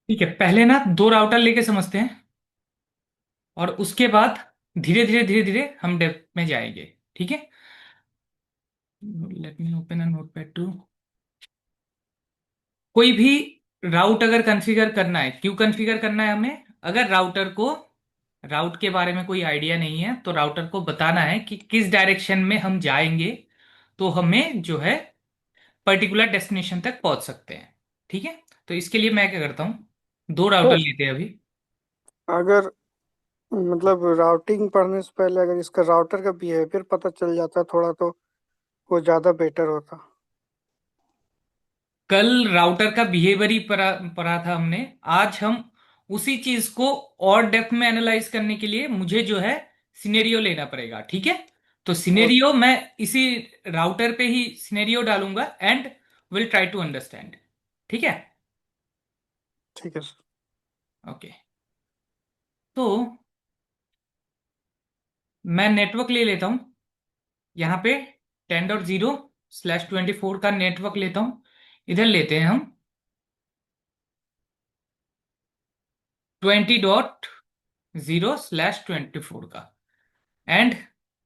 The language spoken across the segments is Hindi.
ठीक है, पहले ना दो राउटर लेके समझते हैं, और उसके बाद धीरे धीरे हम डेप्थ में जाएंगे। ठीक है। Let me open a notepad too. कोई भी राउट अगर कॉन्फ़िगर करना है, क्यों कॉन्फ़िगर करना है हमें? अगर राउटर को राउट के बारे में कोई आइडिया नहीं है तो राउटर को बताना है कि किस डायरेक्शन में हम जाएंगे, तो हमें जो है पर्टिकुलर डेस्टिनेशन तक पहुंच सकते हैं। ठीक है। तो इसके लिए मैं क्या करता हूँ, दो राउटर तो लेते हैं अभी। अगर मतलब राउटिंग पढ़ने से पहले अगर इसका राउटर का बिहेवियर पता चल जाता थोड़ा तो वो ज़्यादा बेटर होता। कल राउटर का बिहेवियर ही पढ़ा था हमने। आज हम उसी चीज को और डेप्थ में एनालाइज करने के लिए मुझे जो है सिनेरियो लेना पड़ेगा। ठीक है। तो और सिनेरियो मैं इसी राउटर पे ही सिनेरियो डालूंगा and will try to understand. ठीक है। ठीक है सर। ओके। तो मैं नेटवर्क ले लेता हूं यहाँ पे। 10.0/24 का नेटवर्क लेता हूं। इधर लेते हैं हम 20.0/24 का। एंड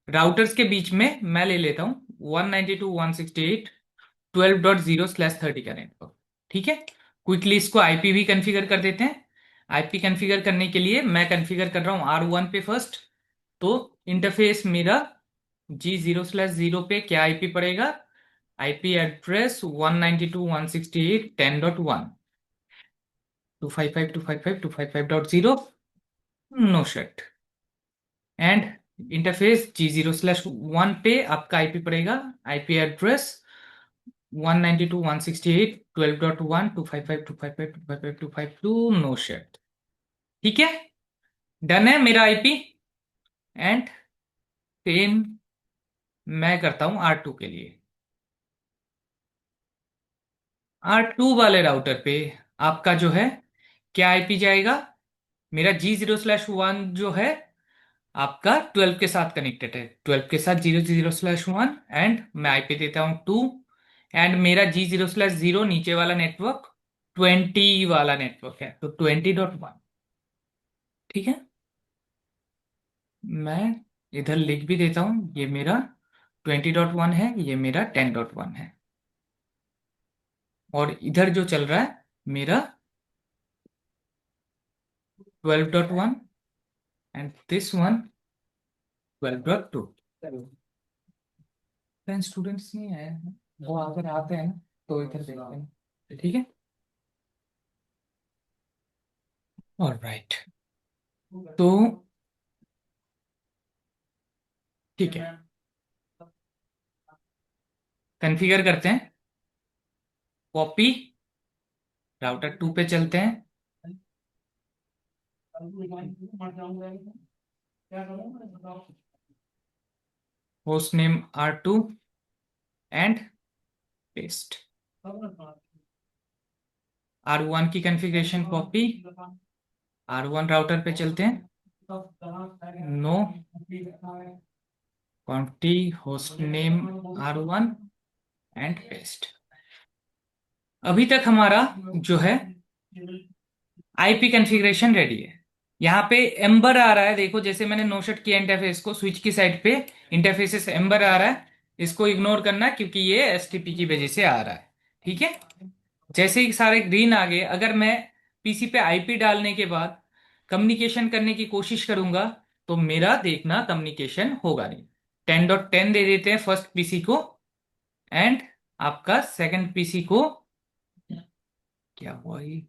राउटर्स के बीच में मैं ले लेता हूँ 192.168.12.0/30 का नेटवर्क। ठीक है। क्विकली इसको आईपी भी कॉन्फ़िगर कर देते हैं। आईपी कॉन्फ़िगर करने के लिए मैं कॉन्फ़िगर कर रहा हूँ R1 पे फर्स्ट। तो इंटरफेस मेरा G0/0 पे क्या आईपी पड़ेगा? IP address 192.168.10.1, 255.255.255.0, no shut. And interface G0/1 पे आपका आईपी पड़ेगा, आईपी एड्रेस 192.168.12.1, 255.255.255.252, नो शट। ठीक है। डन है मेरा आईपी। एंड सेम मैं करता हूं R2 के लिए। R2 वाले राउटर पे आपका जो है क्या आईपी जाएगा? मेरा G0/1 जो है आपका 12 के साथ कनेक्टेड है, 12 के साथ 0/0/1। एंड मैं आईपी देता हूँ 2। एंड मेरा G0/0 नीचे वाला नेटवर्क 20 वाला नेटवर्क है, तो 20.1। ठीक है। मैं इधर लिख भी देता हूँ, ये मेरा 20.1 है, ये मेरा 10.1 है। और इधर जो चल रहा है मेरा 12.1, एंड दिस वन 12.2। स्टूडेंट्स नहीं आए हैं, वो अगर आते हैं तो इधर देखते हैं। ठीक है। ऑलराइट। तो ठीक है, कॉन्फ़िगर करते हैं। कॉपी, राउटर 2 पे चलते हैं। Host name R2 and paste. R1 की कॉन्फ़िगरेशन कॉपी, R1 राउटर पे चलते हैं। No quantity host name R1 and paste. अभी तक हमारा जो है आईपी कॉन्फ़िगरेशन रेडी है। यहाँ पे एम्बर आ रहा है, देखो जैसे मैंने नो शट किया इंटरफेस को, स्विच की साइड पे इंटरफेसेस एम्बर आ रहा है। इसको इग्नोर करना क्योंकि ये एसटीपी की वजह से आ रहा है। ठीक है। जैसे ही सारे ग्रीन आ गए, अगर मैं पीसी पे आईपी डालने के बाद कम्युनिकेशन करने की कोशिश करूंगा तो मेरा देखना कम्युनिकेशन होगा नहीं। 10.10 दे देते हैं फर्स्ट पीसी को। एंड आपका सेकंड पीसी को क्या हुआ ये?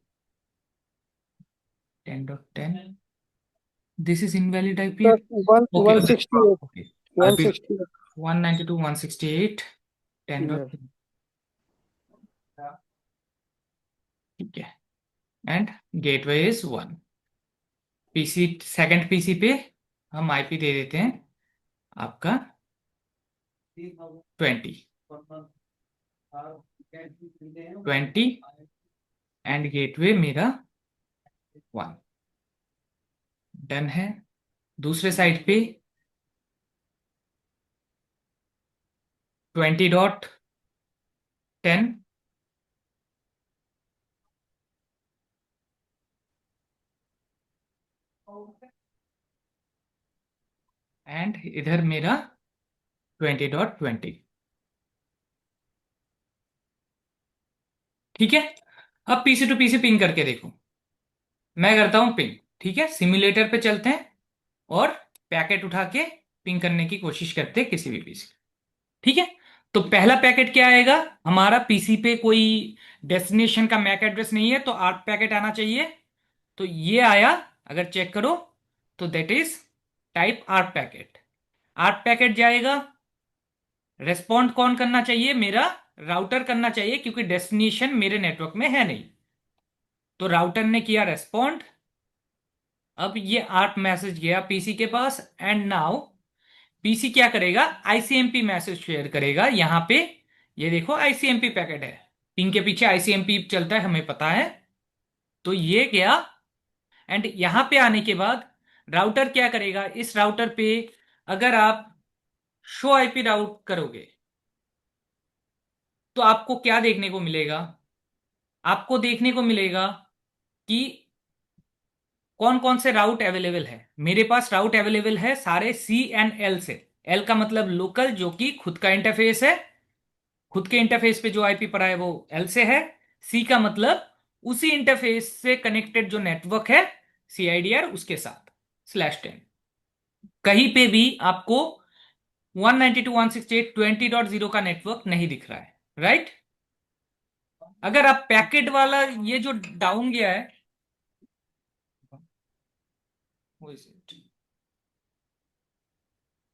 10.10, this is invalid IP. Sir one okay one okay sixty eight okay. One IP sixty 192.168 eight 10. ठीक है। And gateway is 1। PC second PC पे हम आईपी दे देते हैं आपका 20 एंड गेटवे मेरा 1। डन है। दूसरे साइड पे 20.10 एंड इधर मेरा 20.20। ठीक है, अब पीसी टू पीसी पिंग करके देखो। मैं करता हूं पिंग। ठीक है, सिम्युलेटर पे चलते हैं और पैकेट उठा के पिंग करने की कोशिश करते हैं किसी भी पीसी। ठीक है, तो पहला पैकेट क्या आएगा? हमारा पीसी पे कोई डेस्टिनेशन का मैक एड्रेस नहीं है, तो 8 पैकेट आना चाहिए। तो ये आया, अगर चेक करो तो that is type 8 packet. 8 packet जाएगा। रेस्पॉन्ड कौन करना चाहिए? मेरा राउटर करना चाहिए, क्योंकि डेस्टिनेशन मेरे नेटवर्क में है नहीं। तो राउटर ने किया रेस्पॉन्ड। अब ये 8 मैसेज गया पीसी के पास, एंड नाउ पीसी क्या करेगा? आईसीएमपी मैसेज शेयर करेगा यहां पे। ये देखो आईसीएमपी पैकेट है, पिंग के पीछे आईसीएमपी चलता है, हमें पता है। तो ये गया, एंड यहां पे आने के बाद राउटर क्या करेगा? इस राउटर पे अगर आप शो आईपी राउट करोगे तो आपको क्या देखने को मिलेगा? आपको देखने को मिलेगा कि कौन कौन से राउट अवेलेबल है। मेरे पास राउट अवेलेबल है सारे सी एंड एल से। एल का मतलब लोकल, जो कि खुद का इंटरफेस है, खुद के इंटरफेस पे जो आईपी पड़ा है वो एल से है। सी का मतलब उसी इंटरफेस से कनेक्टेड जो नेटवर्क है, सीआईडीआर, उसके साथ /10। कहीं पे भी आपको 192.168.20.0 का नेटवर्क नहीं दिख रहा है, राइट? अगर आप पैकेट वाला ये जो डाउन गया है,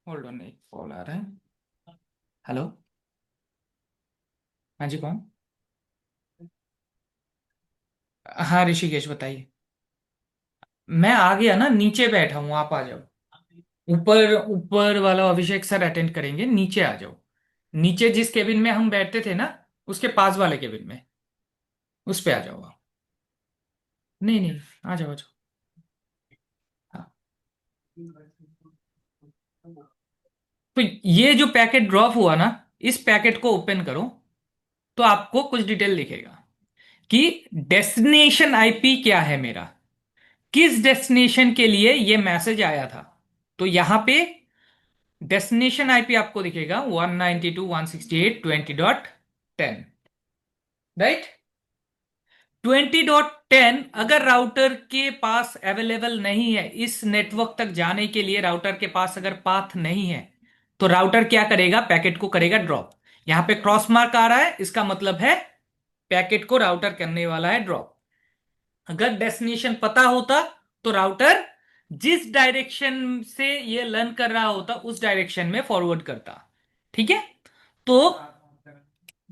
होल्ड ऑन, एक कॉल आ रहा है। हेलो। हाँ जी, कौन? हाँ ऋषिकेश, बताइए। मैं आ गया ना, नीचे बैठा हूँ, आप आ जाओ। ऊपर ऊपर वाला अभिषेक सर अटेंड करेंगे, नीचे आ जाओ। नीचे जिस केबिन में हम बैठते थे ना, उसके पास वाले केबिन में, उस पे आ जाओ आप। नहीं नहीं, आ जाओ आ जाओ। हाँ। तो ये जो पैकेट ड्रॉप हुआ ना, इस पैकेट को ओपन करो तो आपको कुछ डिटेल दिखेगा कि डेस्टिनेशन आईपी क्या है मेरा, किस डेस्टिनेशन के लिए ये मैसेज आया था। तो यहां पे डेस्टिनेशन आईपी आपको दिखेगा 192.168.20.10, राइट? 20.10 अगर राउटर के पास अवेलेबल नहीं है, इस नेटवर्क तक जाने के लिए राउटर के पास अगर पाथ नहीं है, तो राउटर क्या करेगा? पैकेट को करेगा ड्रॉप। यहां पे क्रॉस मार्क आ रहा है, इसका मतलब है पैकेट को राउटर करने वाला है ड्रॉप। अगर डेस्टिनेशन पता होता तो राउटर जिस डायरेक्शन से ये लर्न कर रहा होता उस डायरेक्शन में फॉरवर्ड करता। ठीक है, तो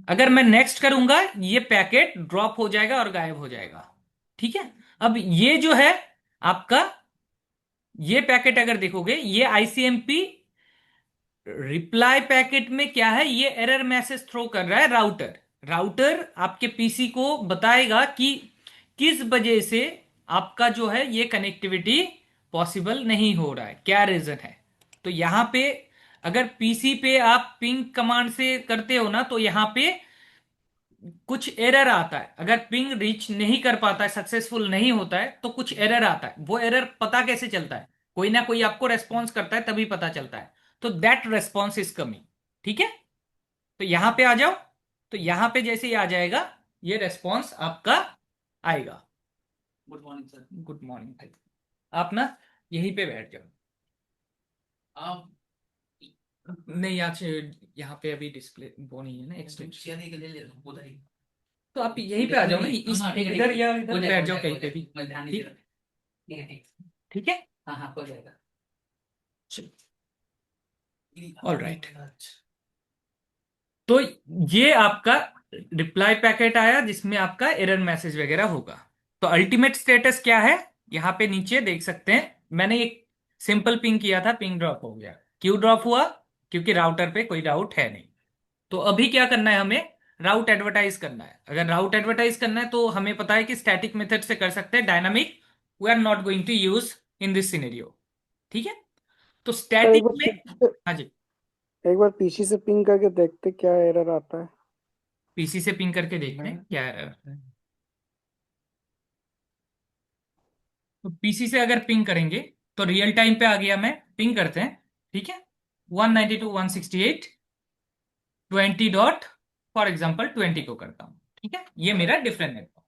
अगर मैं नेक्स्ट करूंगा, ये पैकेट ड्रॉप हो जाएगा और गायब हो जाएगा। ठीक है, अब ये जो है आपका, ये पैकेट अगर देखोगे, ये आईसीएमपी रिप्लाई पैकेट में क्या है? ये एरर मैसेज थ्रो कर रहा है राउटर। राउटर आपके पीसी को बताएगा कि किस वजह से आपका जो है ये कनेक्टिविटी पॉसिबल नहीं हो रहा है, क्या रीजन है। तो यहां पे अगर पीसी पे आप पिंग कमांड से करते हो ना, तो यहां पे कुछ एरर आता है। अगर पिंग रीच नहीं कर पाता है, सक्सेसफुल नहीं होता है, तो कुछ एरर आता है। वो एरर पता कैसे चलता है? कोई ना कोई आपको रेस्पॉन्स करता है, तभी पता चलता है। तो दैट रेस्पॉन्स इज कमिंग। ठीक है, तो यहां पे आ जाओ। तो यहां पे जैसे ही आ जाएगा, ये रेस्पॉन्स आपका आएगा। Good morning sir. Good morning भाई। आप ना यहीं पे बैठ जाओ। आप नहीं, आज यहाँ पे अभी डिस्प्ले वो नहीं है ना, एक्सटेंशन। तो आप यहीं पे आ जाओ ना, इस इधर या इधर बैठ जाओ कहीं पे भी। ठीक, ठीक है। हाँ हाँ, हो जाएगा। All right. तो ये आपका रिप्लाई पैकेट आया जिसमें आपका एरर मैसेज वगैरह होगा। तो अल्टीमेट स्टेटस क्या है? यहां पे नीचे देख सकते हैं, मैंने एक सिंपल पिंग किया था, पिंग ड्रॉप हो गया। क्यों ड्रॉप हुआ? क्योंकि राउटर पे कोई राउट है नहीं। तो अभी क्या करना है हमें? राउट एडवर्टाइज करना है। अगर राउट एडवर्टाइज करना है तो हमें पता है कि स्टैटिक मेथड से कर सकते हैं, dynamic we are not going to use in this scenario. ठीक है, तो तो स्टैटिक में, हाँ जी, एक बार पीसी से पिंग करके देखते क्या एरर आता है। पीसी से पिंग करके देखते हैं क्या error आता है। तो पीसी से अगर पिंग करेंगे तो रियल टाइम पे आ गया, मैं पिंग करते हैं, ठीक है। 192.168.20 डॉट, फॉर एग्जाम्पल 20 को करता हूँ, ठीक है। ये मेरा different network.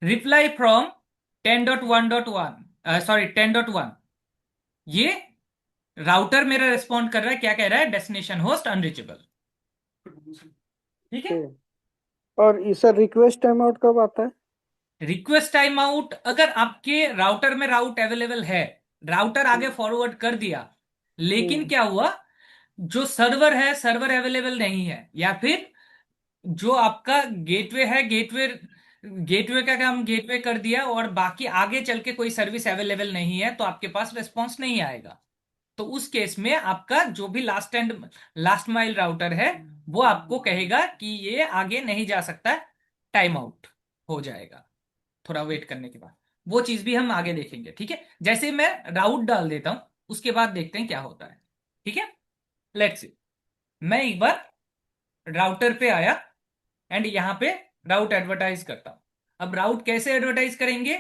Reply from 10.1.1, sorry 10.1, ये राउटर मेरा रिस्पॉन्ड कर रहा है, क्या कह रहा है, डेस्टिनेशन होस्ट अनरीचेबल, ठीक है। ठीक। और इसका रिक्वेस्ट टाइम आउट कब आता है? रिक्वेस्ट टाइम आउट, अगर आपके राउटर में राउट अवेलेबल है, राउटर आगे फॉरवर्ड कर दिया, लेकिन हम्म। क्या हुआ, जो सर्वर है सर्वर अवेलेबल नहीं है, या फिर जो आपका गेटवे है, गेटवे का काम गेटवे कर दिया और बाकी आगे चल के कोई सर्विस अवेलेबल नहीं है, तो आपके पास रिस्पॉन्स नहीं आएगा। तो उस केस में आपका जो भी लास्ट माइल राउटर है, वो आपको कहेगा कि ये आगे नहीं जा सकता, टाइम आउट हो जाएगा थोड़ा वेट करने के बाद। वो चीज भी हम आगे देखेंगे, ठीक है। जैसे मैं राउट डाल देता हूं, उसके बाद देखते हैं क्या होता है, ठीक है। लेट्स सी, मैं एक बार राउटर पे आया एंड यहां पे राउट एडवर्टाइज करता हूं। अब राउट कैसे एडवर्टाइज करेंगे,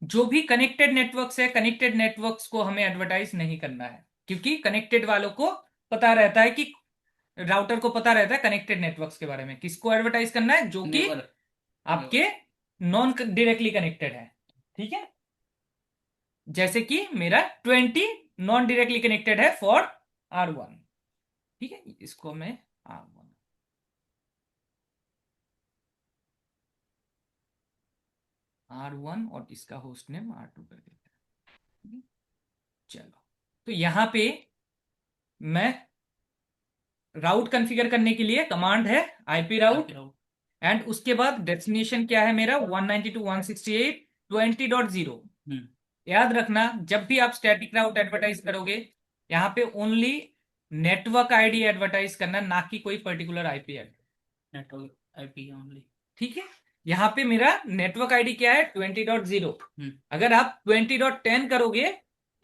जो भी कनेक्टेड नेटवर्क्स है, कनेक्टेड नेटवर्क्स को हमें एडवर्टाइज नहीं करना है, क्योंकि कनेक्टेड वालों को पता रहता है कि, राउटर को पता रहता है कनेक्टेड नेटवर्क्स के बारे में, किसको एडवर्टाइज करना है, जो कि आपके नॉन डायरेक्टली कनेक्टेड है, ठीक है। जैसे कि मेरा 20 नॉन डायरेक्टली कनेक्टेड है फॉर R1, ठीक है। इसको मैं R1 और इसका होस्ट नेम R2 कर देते हैं। चलो, तो यहां पे मैं राउट कॉन्फ़िगर करने के लिए कमांड है आईपी राउट, एंड उसके बाद डेस्टिनेशन क्या है मेरा, 192.168.20.0। याद रखना, जब भी आप स्टैटिक राउट एडवर्टाइज करोगे, यहाँ पे ओनली नेटवर्क आईडी एडवर्टाइज करना, ना कि कोई particular IP address, network IP only, ठीक है। यहाँ पे मेरा नेटवर्क आईडी क्या है, 20.0। अगर आप 20.10 करोगे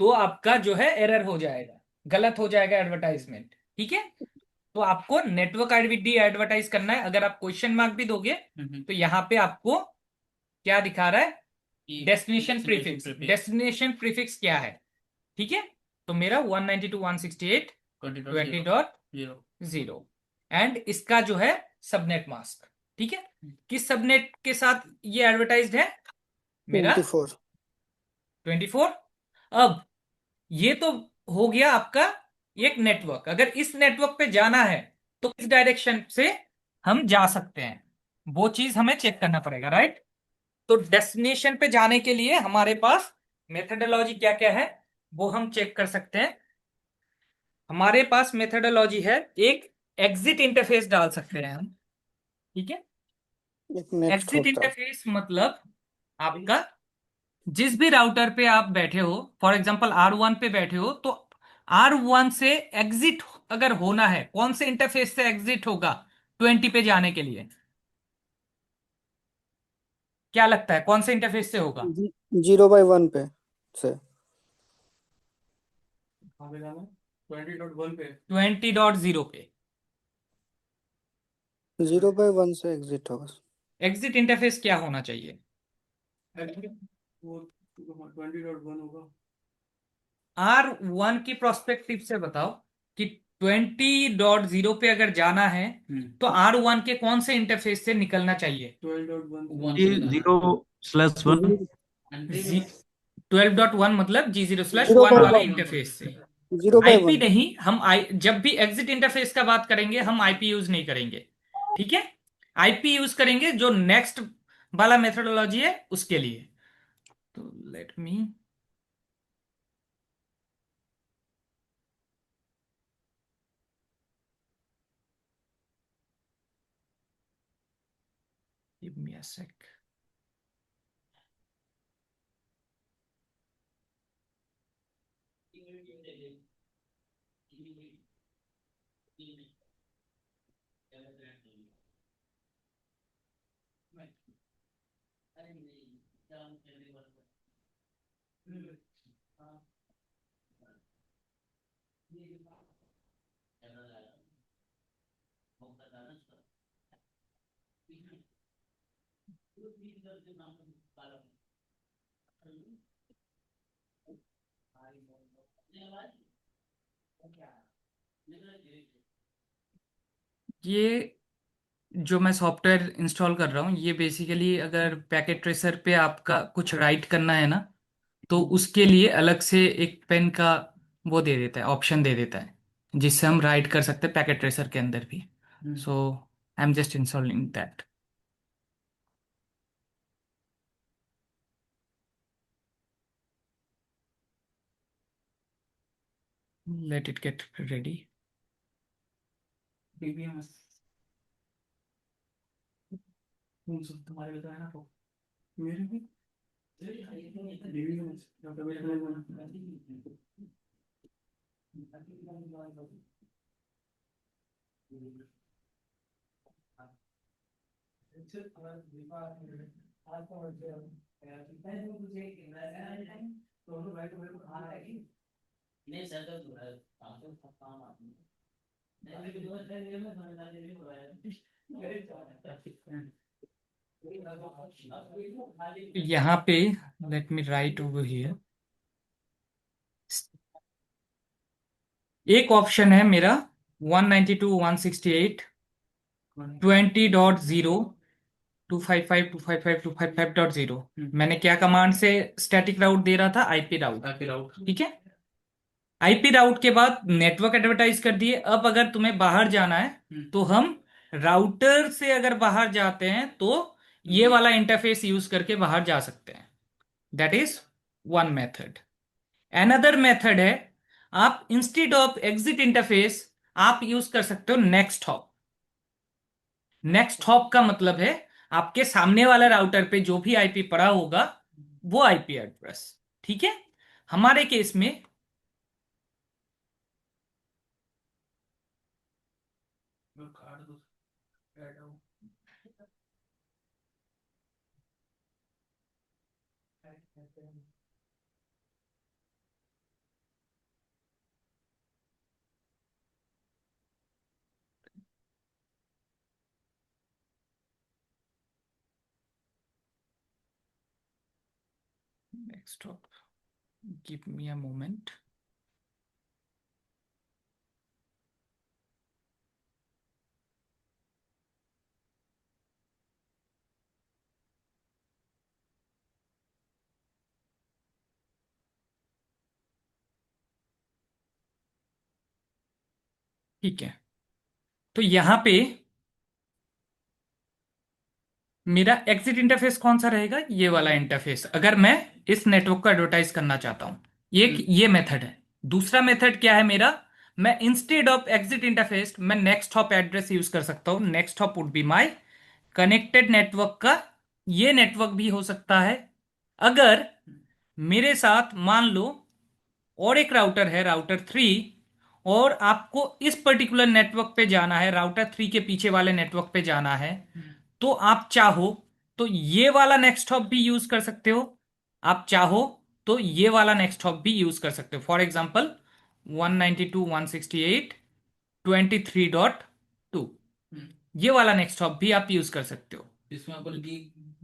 तो आपका जो है एरर हो जाएगा, गलत हो जाएगा एडवर्टाइजमेंट, ठीक है। तो आपको नेटवर्क आईडी एडवर्टाइज करना है। अगर आप क्वेश्चन मार्क भी दोगे तो यहाँ पे आपको क्या दिखा रहा है, डेस्टिनेशन प्रीफिक्स। डेस्टिनेशन प्रीफिक्स क्या है, ठीक है। तो मेरा 192.168.20.0 एंड इसका जो है सबनेट मास्क, ठीक है। किस सबनेट के साथ ये एडवर्टाइज्ड है मेरा, 24। 24। अब ये तो हो गया आपका एक नेटवर्क। अगर इस नेटवर्क पे जाना है तो किस डायरेक्शन से हम जा सकते हैं, वो चीज हमें चेक करना पड़ेगा, राइट। तो डेस्टिनेशन पे जाने के लिए हमारे पास मेथडोलॉजी क्या क्या है, वो हम चेक कर सकते हैं। हमारे पास मेथडोलॉजी है, एक एग्जिट इंटरफेस डाल सकते हैं हम, ठीक है। एक नेट एग्जिट होता है। इंटरफेस मतलब आपका जिस भी राउटर पे आप बैठे हो, फॉर एग्जांपल R1 पे बैठे हो, तो R1 से एग्जिट अगर होना है, कौन से इंटरफेस से एग्जिट होगा 20 पे जाने के लिए, क्या लगता है कौन से इंटरफेस से होगा। 0/1 पे से। 20.1 पे, 20.0 पे 0/1 से एग्जिट होगा। एग्जिट इंटरफेस क्या होना चाहिए। R1 की प्रोस्पेक्टिव से बताओ कि 20.0 पे अगर जाना है तो R1 के कौन से इंटरफेस से निकलना चाहिए। 12.1 जी 0/1। 12.1 मतलब G0/1 वाले 0/1। इंटरफेस से। आईपी 0/1। नहीं, जब भी एग्जिट इंटरफेस का बात करेंगे हम आईपी यूज नहीं करेंगे, ठीक है। आईपी यूज करेंगे जो नेक्स्ट वाला मेथोडोलॉजी है उसके लिए। तो let me, give me a सेक। ये जो मैं सॉफ्टवेयर इंस्टॉल कर रहा हूँ, ये बेसिकली अगर पैकेट ट्रेसर पे आपका कुछ राइट करना है ना, तो उसके लिए अलग से एक पेन का वो दे देता है, ऑप्शन दे देता है, जिससे हम राइट कर सकते हैं पैकेट ट्रेसर के अंदर भी। So I am just installing that. Let it get ready. तुम्हारे बताया ना तो मेरे भी। यहाँ पे let me write over here, एक ऑप्शन है मेरा 192.168.20.0 मैंने क्या कमांड से स्टैटिक राउट दे रहा था? IP route. ठीक है। आईपी राउट के बाद नेटवर्क एडवर्टाइज कर दिए। अब अगर तुम्हें बाहर जाना है तो हम राउटर से अगर बाहर जाते हैं तो ये वाला इंटरफेस यूज करके बाहर जा सकते हैं। That is one method. Another method है, आप इंस्टेड ऑफ एग्जिट इंटरफेस आप यूज कर सकते हो नेक्स्ट हॉप। नेक्स्ट हॉप का मतलब है आपके सामने वाला राउटर पे जो भी आईपी पड़ा होगा वो आईपी एड्रेस। ठीक है। हमारे केस में next hop, give me a moment. ठीक है। तो यहां पे मेरा एग्जिट इंटरफेस कौन सा रहेगा? ये वाला इंटरफेस, अगर मैं इस नेटवर्क को एडवर्टाइज करना चाहता हूं। ये मेथड है। दूसरा मेथड क्या है मेरा? मैं इंस्टेड ऑफ एग्जिट इंटरफेस मैं नेक्स्ट हॉप एड्रेस यूज कर सकता हूं। Next hop would be my connected network का ये नेटवर्क भी हो सकता है। अगर मेरे साथ मान लो और एक राउटर है, राउटर 3, और आपको इस पर्टिकुलर नेटवर्क पे जाना है, राउटर 3 के पीछे वाले नेटवर्क पे जाना है, तो आप चाहो तो ये वाला नेक्स्ट हॉप भी यूज कर सकते हो। आप चाहो तो ये वाला नेक्स्ट हॉप भी यूज कर सकते हो। फॉर एग्जाम्पल 192.168.23.2, ये वाला नेक्स्ट हॉप भी आप यूज कर सकते हो। इसमें अपन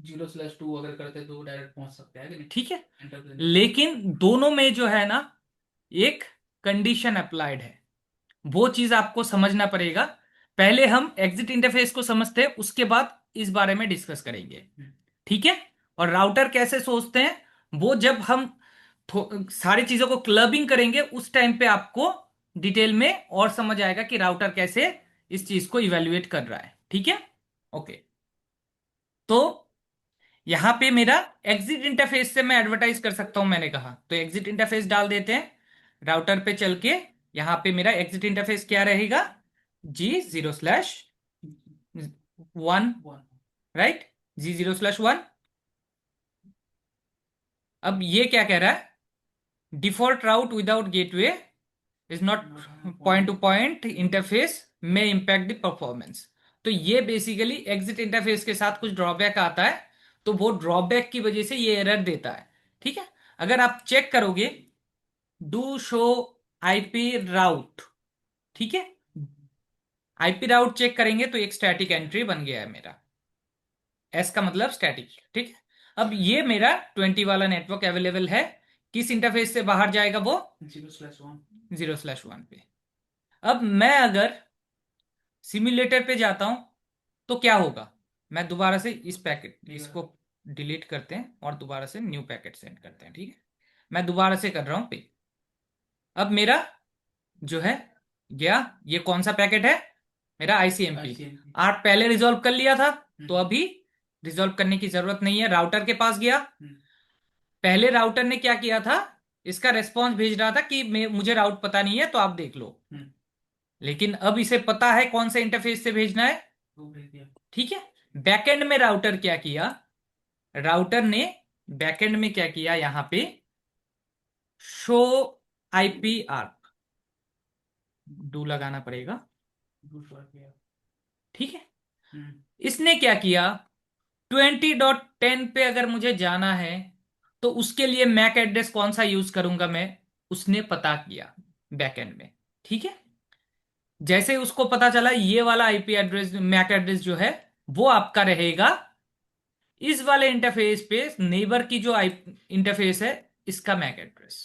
0/2 अगर करते तो डायरेक्ट पहुंच सकते हैं कि नहीं? ठीक है। लेकिन दोनों में जो है ना, एक कंडीशन अप्लाइड है। वो चीज आपको समझना पड़ेगा। पहले हम एग्जिट इंटरफेस को समझते हैं, उसके बाद इस बारे में डिस्कस करेंगे। ठीक है। और राउटर कैसे सोचते हैं, वो जब हम सारी चीजों को क्लबिंग करेंगे उस टाइम पे आपको डिटेल में और समझ आएगा कि राउटर कैसे इस चीज को इवेल्युएट कर रहा है। ठीक है। ओके। तो यहां पे मेरा एग्जिट इंटरफेस से मैं एडवर्टाइज कर सकता हूं, मैंने कहा तो एग्जिट इंटरफेस डाल देते हैं। राउटर पे चल के यहां पे मेरा एग्जिट इंटरफेस क्या रहेगा? G0/1, right? G0/1। अब ये क्या कह रहा है? Default route without gateway is not point two point interface में इंपैक्ट द परफॉर्मेंस। तो ये बेसिकली एग्जिट इंटरफेस के साथ कुछ ड्रॉबैक आता है, तो वो ड्रॉबैक की वजह से ये एरर देता है। ठीक है। अगर आप चेक करोगे डू शो आईपी राउट, ठीक है, आईपी राउट चेक करेंगे तो एक स्टैटिक एंट्री बन गया है मेरा। एस का मतलब स्टैटिक। ठीक है। अब ये मेरा 20 वाला नेटवर्क अवेलेबल है। किस इंटरफेस से बाहर जाएगा वो? 0/1 पे। अब मैं अगर सिम्युलेटर पे जाता हूं तो क्या होगा, मैं दोबारा से इस पैकेट इसको डिलीट करते हैं और दोबारा से न्यू पैकेट सेंड करते हैं, ठीक है। मैं दोबारा से कर रहा हूं पे। अब मेरा जो है गया, ये कौन सा पैकेट है, मेरा आईसीएमपी। आप पहले रिजॉल्व कर लिया था, तो अभी रिजॉल्व करने की जरूरत नहीं है। राउटर के पास गया, पहले राउटर ने क्या किया था, इसका रेस्पॉन्स भेज रहा था कि मुझे राउट पता नहीं है तो आप देख लो। लेकिन अब इसे पता है कौन से इंटरफेस से भेजना है, ठीक है। बैकएंड में राउटर क्या किया, राउटर ने बैकएंड में क्या किया, यहां पे शो आईपी आर्क डू लगाना पड़ेगा, ठीक है। इसने क्या किया, 20.10 पे अगर मुझे जाना है तो उसके लिए मैक एड्रेस कौन सा यूज करूंगा मैं, उसने पता किया बैकएंड में, ठीक है। जैसे उसको पता चला ये वाला आईपी एड्रेस, मैक एड्रेस जो है वो आपका रहेगा इस वाले इंटरफेस पे, नेबर की जो आई इंटरफेस है इसका मैक एड्रेस।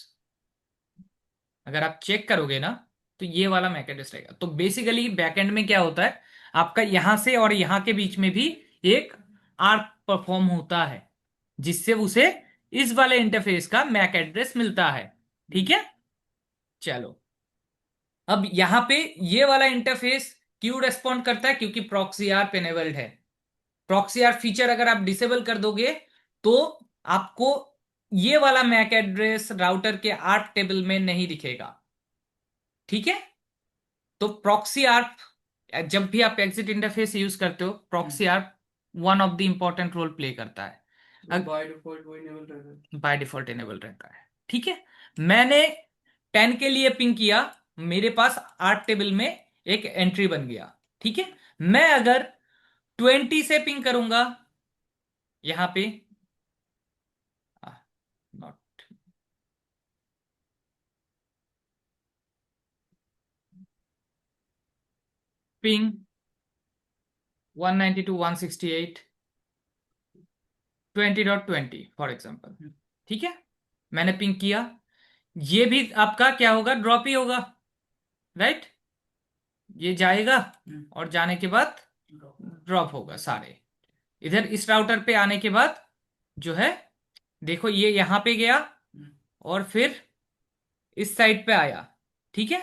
अगर आप चेक करोगे ना तो ये वाला मैक एड्रेस रहेगा। तो बेसिकली बैकएंड में क्या होता है, आपका यहां से और यहां के बीच में भी एक आर्क परफॉर्म होता है, जिससे उसे इस वाले इंटरफेस का मैक एड्रेस मिलता है, ठीक है। चलो, अब यहां पे ये वाला इंटरफेस क्यों रेस्पॉन्ड करता है, क्योंकि प्रॉक्सी आर्प एनेबल्ड है। प्रॉक्सी आर्प फीचर अगर आप डिसेबल कर दोगे तो आपको ये वाला मैक एड्रेस राउटर के आर्प टेबल में नहीं दिखेगा, ठीक है। तो प्रॉक्सी आर्प, जब भी आप एग्जिट इंटरफेस यूज करते हो, proxy ARP one of the important role play करता है। बाय डिफॉल्ट इनेबल रहता है, ठीक है। मैंने 10 के लिए पिंग किया, मेरे पास आर्ट टेबल में एक एंट्री बन गया, ठीक है। मैं अगर 20 से पिंग करूंगा यहां पे, नॉट पिंग 192.168 20.20 फॉर एग्जाम्पल, ठीक है। मैंने पिंग किया, ये भी आपका क्या होगा, ड्रॉप ही होगा, राइट। ये जाएगा और जाने के बाद ड्रॉप होगा सारे। इधर इस राउटर पे आने के बाद जो है, देखो ये यहां पे गया और फिर इस साइड पे आया, ठीक है।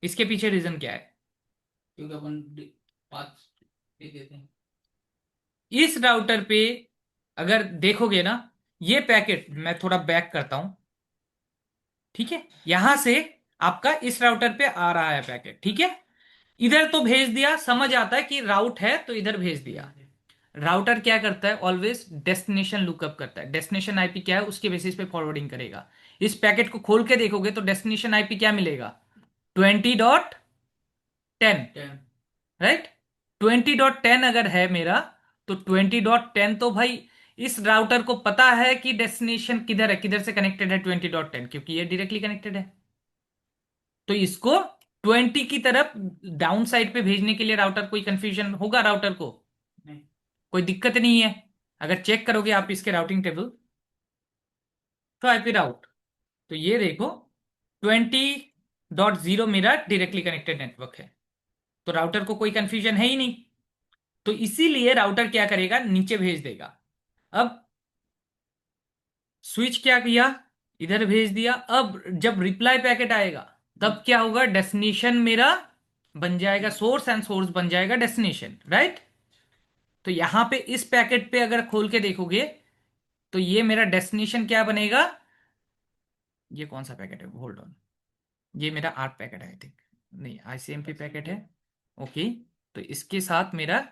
इसके पीछे रीजन क्या है, क्योंकि अपन पांच दे देते हैं इस राउटर पे। अगर देखोगे ना, ये पैकेट मैं थोड़ा बैक करता हूं, ठीक है। यहां से आपका इस राउटर पे आ रहा है पैकेट, ठीक है। इधर तो भेज दिया, समझ आता है कि राउट है तो इधर भेज दिया। राउटर क्या करता है, ऑलवेज डेस्टिनेशन लुकअप करता है। डेस्टिनेशन आईपी क्या है उसके बेसिस पे फॉरवर्डिंग करेगा। इस पैकेट को खोल के देखोगे तो डेस्टिनेशन आईपी क्या मिलेगा, 20.10, राइट। 20.10 अगर है मेरा, तो 20.10 तो भाई इस राउटर को पता है कि डेस्टिनेशन किधर है, किधर से कनेक्टेड है 20.10, क्योंकि ये डायरेक्टली कनेक्टेड है। तो इसको 20 की तरफ डाउन साइड पे भेजने के लिए राउटर, कोई कंफ्यूजन होगा राउटर को, नहीं, कोई दिक्कत नहीं है। अगर चेक करोगे आप इसके राउटिंग टेबल, तो आईपी राउट, तो ये देखो 20.0 मेरा डायरेक्टली कनेक्टेड नेटवर्क है, तो राउटर को कोई कंफ्यूजन है ही नहीं। तो इसीलिए राउटर क्या करेगा, नीचे भेज देगा। अब स्विच क्या किया, इधर भेज दिया। अब जब रिप्लाई पैकेट आएगा तब क्या होगा, डेस्टिनेशन मेरा बन जाएगा सोर्स एंड सोर्स बन जाएगा डेस्टिनेशन, राइट। तो यहां पे इस पैकेट पे अगर खोल के देखोगे तो ये मेरा डेस्टिनेशन क्या बनेगा, ये कौन सा पैकेट है, होल्ड ऑन, ये मेरा आर्ट पैकेट है आई थिंक, नहीं आईसीएमपी पैकेट है, ओके। तो इसके साथ मेरा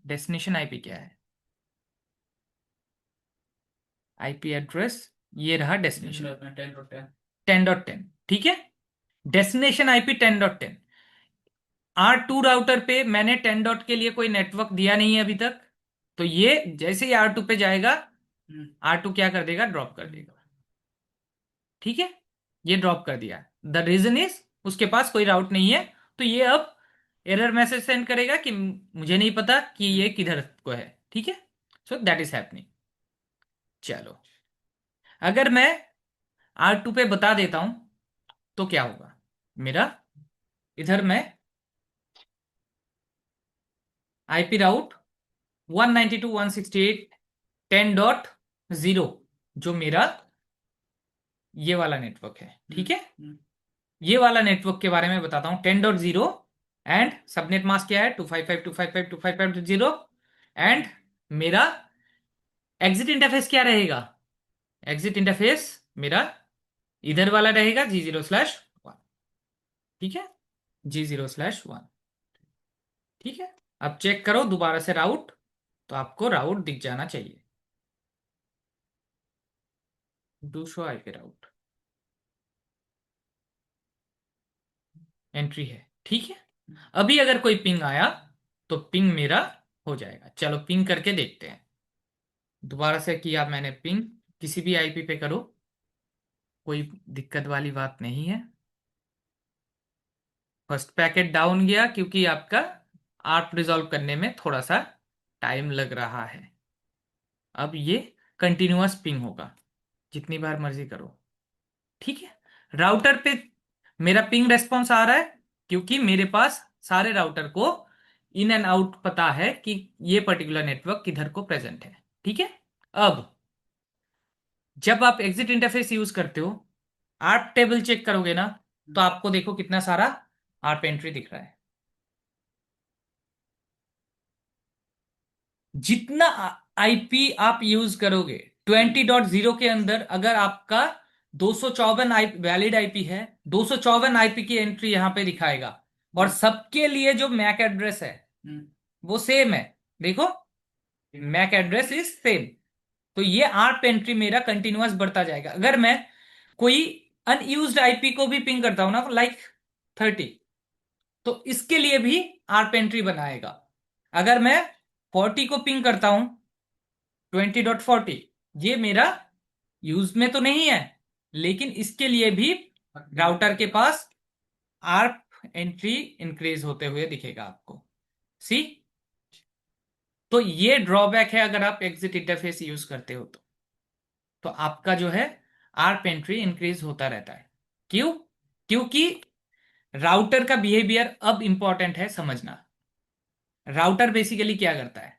डेस्टिनेशन आईपी क्या है, आईपी एड्रेस, ये रहा डेस्टिनेशन 10.10, ठीक है। Destination IP 10.10। R2 राउटर पे मैंने 10 डॉट के लिए कोई नेटवर्क दिया नहीं है अभी तक, तो ये जैसे ही R2 पे जाएगा, R2 क्या कर देगा, ड्रॉप कर देगा, ठीक है। ये ड्रॉप कर दिया, द रीजन इज उसके पास कोई राउट नहीं है। तो ये अब एरर मैसेज सेंड करेगा कि मुझे नहीं पता कि ये किधर को है, ठीक है। So that is happening. चलो, अगर मैं R2 पे बता देता हूं तो क्या होगा, मेरा इधर मैं आईपी राउट 192.168.10.0 जो मेरा ये वाला नेटवर्क है, ठीक है। ये वाला नेटवर्क के बारे में बताता हूं, 10.0 एंड सबनेट मास्क क्या है 255.255.255.0 एंड मेरा एग्जिट इंटरफेस क्या रहेगा, एग्जिट इंटरफेस मेरा इधर वाला रहेगा G0/1, ठीक है, G0/1, ठीक है। अब चेक करो दोबारा से राउट, तो आपको राउट दिख जाना चाहिए, do show IP route, entry है, ठीक है। अभी अगर कोई पिंग आया तो पिंग मेरा हो जाएगा। चलो पिंग करके देखते हैं। दोबारा से किया मैंने पिंग, किसी भी आईपी पे करो, कोई दिक्कत वाली बात नहीं है। फर्स्ट पैकेट डाउन गया क्योंकि आपका आर्प रिजॉल्व करने में थोड़ा सा टाइम लग रहा है। अब ये कंटिन्यूअस पिंग होगा, जितनी बार मर्जी करो, ठीक है। राउटर पे मेरा पिंग रेस्पॉन्स आ रहा है क्योंकि मेरे पास सारे राउटर को इन एंड आउट पता है कि ये पर्टिकुलर नेटवर्क किधर को प्रेजेंट है, ठीक है। अब जब आप एग्जिट इंटरफेस यूज करते हो, आर्प टेबल चेक करोगे ना, तो आपको देखो कितना सारा आर्प एंट्री दिख रहा है। जितना आईपी आप यूज करोगे 20.0 के अंदर, अगर आपका 254 वैलिड आईपी है, 254 आईपी की एंट्री यहां पे दिखाएगा, और सबके लिए जो मैक एड्रेस है वो सेम है। देखो मैक एड्रेस इज सेम, तो ये आर्प एंट्री मेरा कंटिन्यूअस बढ़ता जाएगा। अगर मैं कोई अनयूज्ड आईपी को भी पिंग करता हूं ना, लाइक 30, तो इसके लिए भी आर्प एंट्री बनाएगा। अगर मैं 40 को पिंग करता हूं 20.40, ये मेरा यूज में तो नहीं है, लेकिन इसके लिए भी राउटर के पास आर्प एंट्री इंक्रीज होते हुए दिखेगा आपको, सी। तो ये ड्रॉबैक है अगर आप एग्जिट इंटरफेस यूज करते हो तो आपका जो है आर्प एंट्री इंक्रीज होता रहता है। क्यों? क्योंकि राउटर का बिहेवियर अब इंपॉर्टेंट है समझना। राउटर बेसिकली क्या करता है,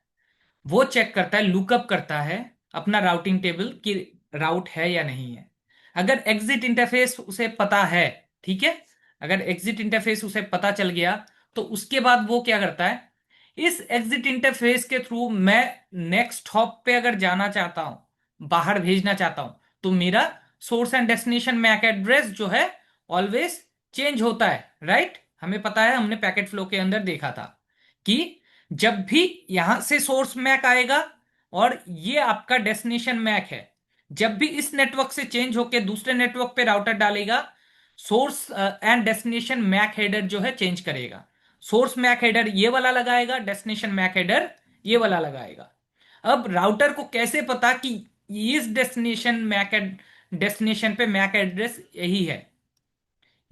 वो चेक करता है, लुकअप करता है अपना राउटिंग टेबल कि राउट है या नहीं है। अगर एग्जिट इंटरफेस उसे पता है, ठीक है, अगर एग्जिट इंटरफेस उसे पता चल गया, तो उसके बाद वो क्या करता है, इस एग्जिट इंटरफेस के थ्रू मैं नेक्स्ट हॉप पे अगर जाना चाहता हूं, बाहर भेजना चाहता हूं, तो मेरा source and destination MAC address जो है ऑलवेज चेंज होता है, राइट। हमें पता है, हमने पैकेट फ्लो के अंदर देखा था कि जब भी यहां से सोर्स मैक आएगा और ये आपका डेस्टिनेशन मैक है, जब भी इस नेटवर्क से चेंज होकर दूसरे नेटवर्क पे राउटर डालेगा, source and destination MAC header जो है चेंज करेगा। सोर्स मैक हेडर ये वाला लगाएगा, डेस्टिनेशन मैक हेडर ये वाला लगाएगा। अब राउटर को कैसे पता कि इस डेस्टिनेशन पे मैक एड्रेस यही है,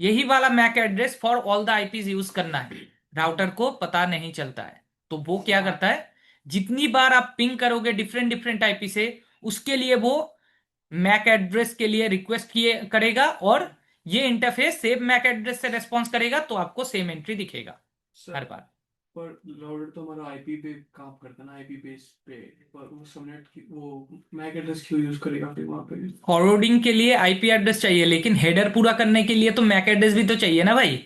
यही वाला MAC address for all the IPs use करना है, राउटर को पता नहीं चलता है। तो वो क्या करता है, जितनी बार आप पिंग करोगे डिफरेंट डिफरेंट आईपी से, उसके लिए वो मैक एड्रेस के लिए रिक्वेस्ट किए करेगा, और ये इंटरफेस सेम मैक एड्रेस से रेस्पॉन्स करेगा, तो आपको सेम एंट्री दिखेगा हर बार। पर राउटर तो हमारा आईपी पे काम करता है ना, आईपी बेस पे, पर वो सबनेट की वो मैक एड्रेस क्यों यूज करेगा फिर वहां पे? फॉरवर्डिंग के लिए आईपी एड्रेस चाहिए, लेकिन हेडर पूरा करने के लिए तो मैक एड्रेस भी तो चाहिए ना भाई।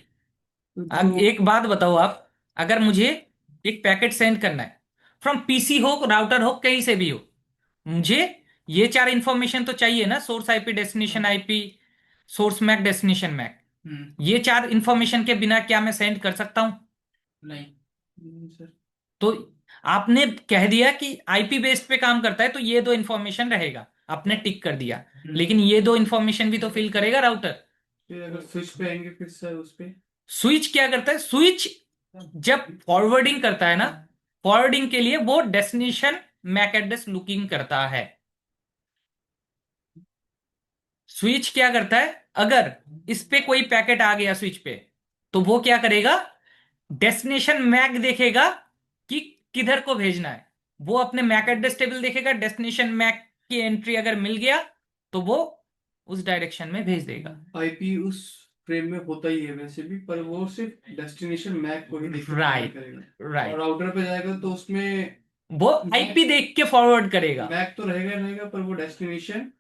अब एक बात बताओ आप, अगर मुझे एक पैकेट सेंड करना है, फ्रॉम पीसी हो, राउटर हो, कहीं से भी हो, मुझे ये चार इंफॉर्मेशन तो चाहिए ना, source IP, destination IP, source MAC, destination MAC. ये चार इंफॉर्मेशन के बिना क्या मैं सेंड कर सकता हूं? नहीं सर। तो आपने कह दिया कि आईपी बेस्ड पे काम करता है, तो ये दो इंफॉर्मेशन रहेगा, आपने टिक कर दिया, लेकिन ये दो इंफॉर्मेशन भी तो फिल करेगा राउटर। फिर अगर स्विच पे आएंगे फिर सर उस पे स्विच क्या करता है, स्विच जब फॉरवर्डिंग करता है ना, फॉरवर्डिंग के लिए वो डेस्टिनेशन मैक एड्रेस लुकिंग करता है। स्विच क्या करता है, अगर इस पे कोई पैकेट आ गया स्विच पे, तो वो क्या करेगा, डेस्टिनेशन मैक देखेगा कि किधर को भेजना है, वो अपने मैक एड्रेस टेबल देखेगा, डेस्टिनेशन मैक की एंट्री अगर मिल गया तो वो उस डायरेक्शन में भेज देगा। आईपी उस फ्रेम में होता ही है वैसे भी, पर वो सिर्फ डेस्टिनेशन मैक को ही देख के राइट फॉरवर्ड करेगा। और राइट, राउटर पे जाएगा तो उसमें वो आईपी देख के फॉरवर्ड करेगा। मैक तो रहेगा रहेगा, पर वो डेस्टिनेशन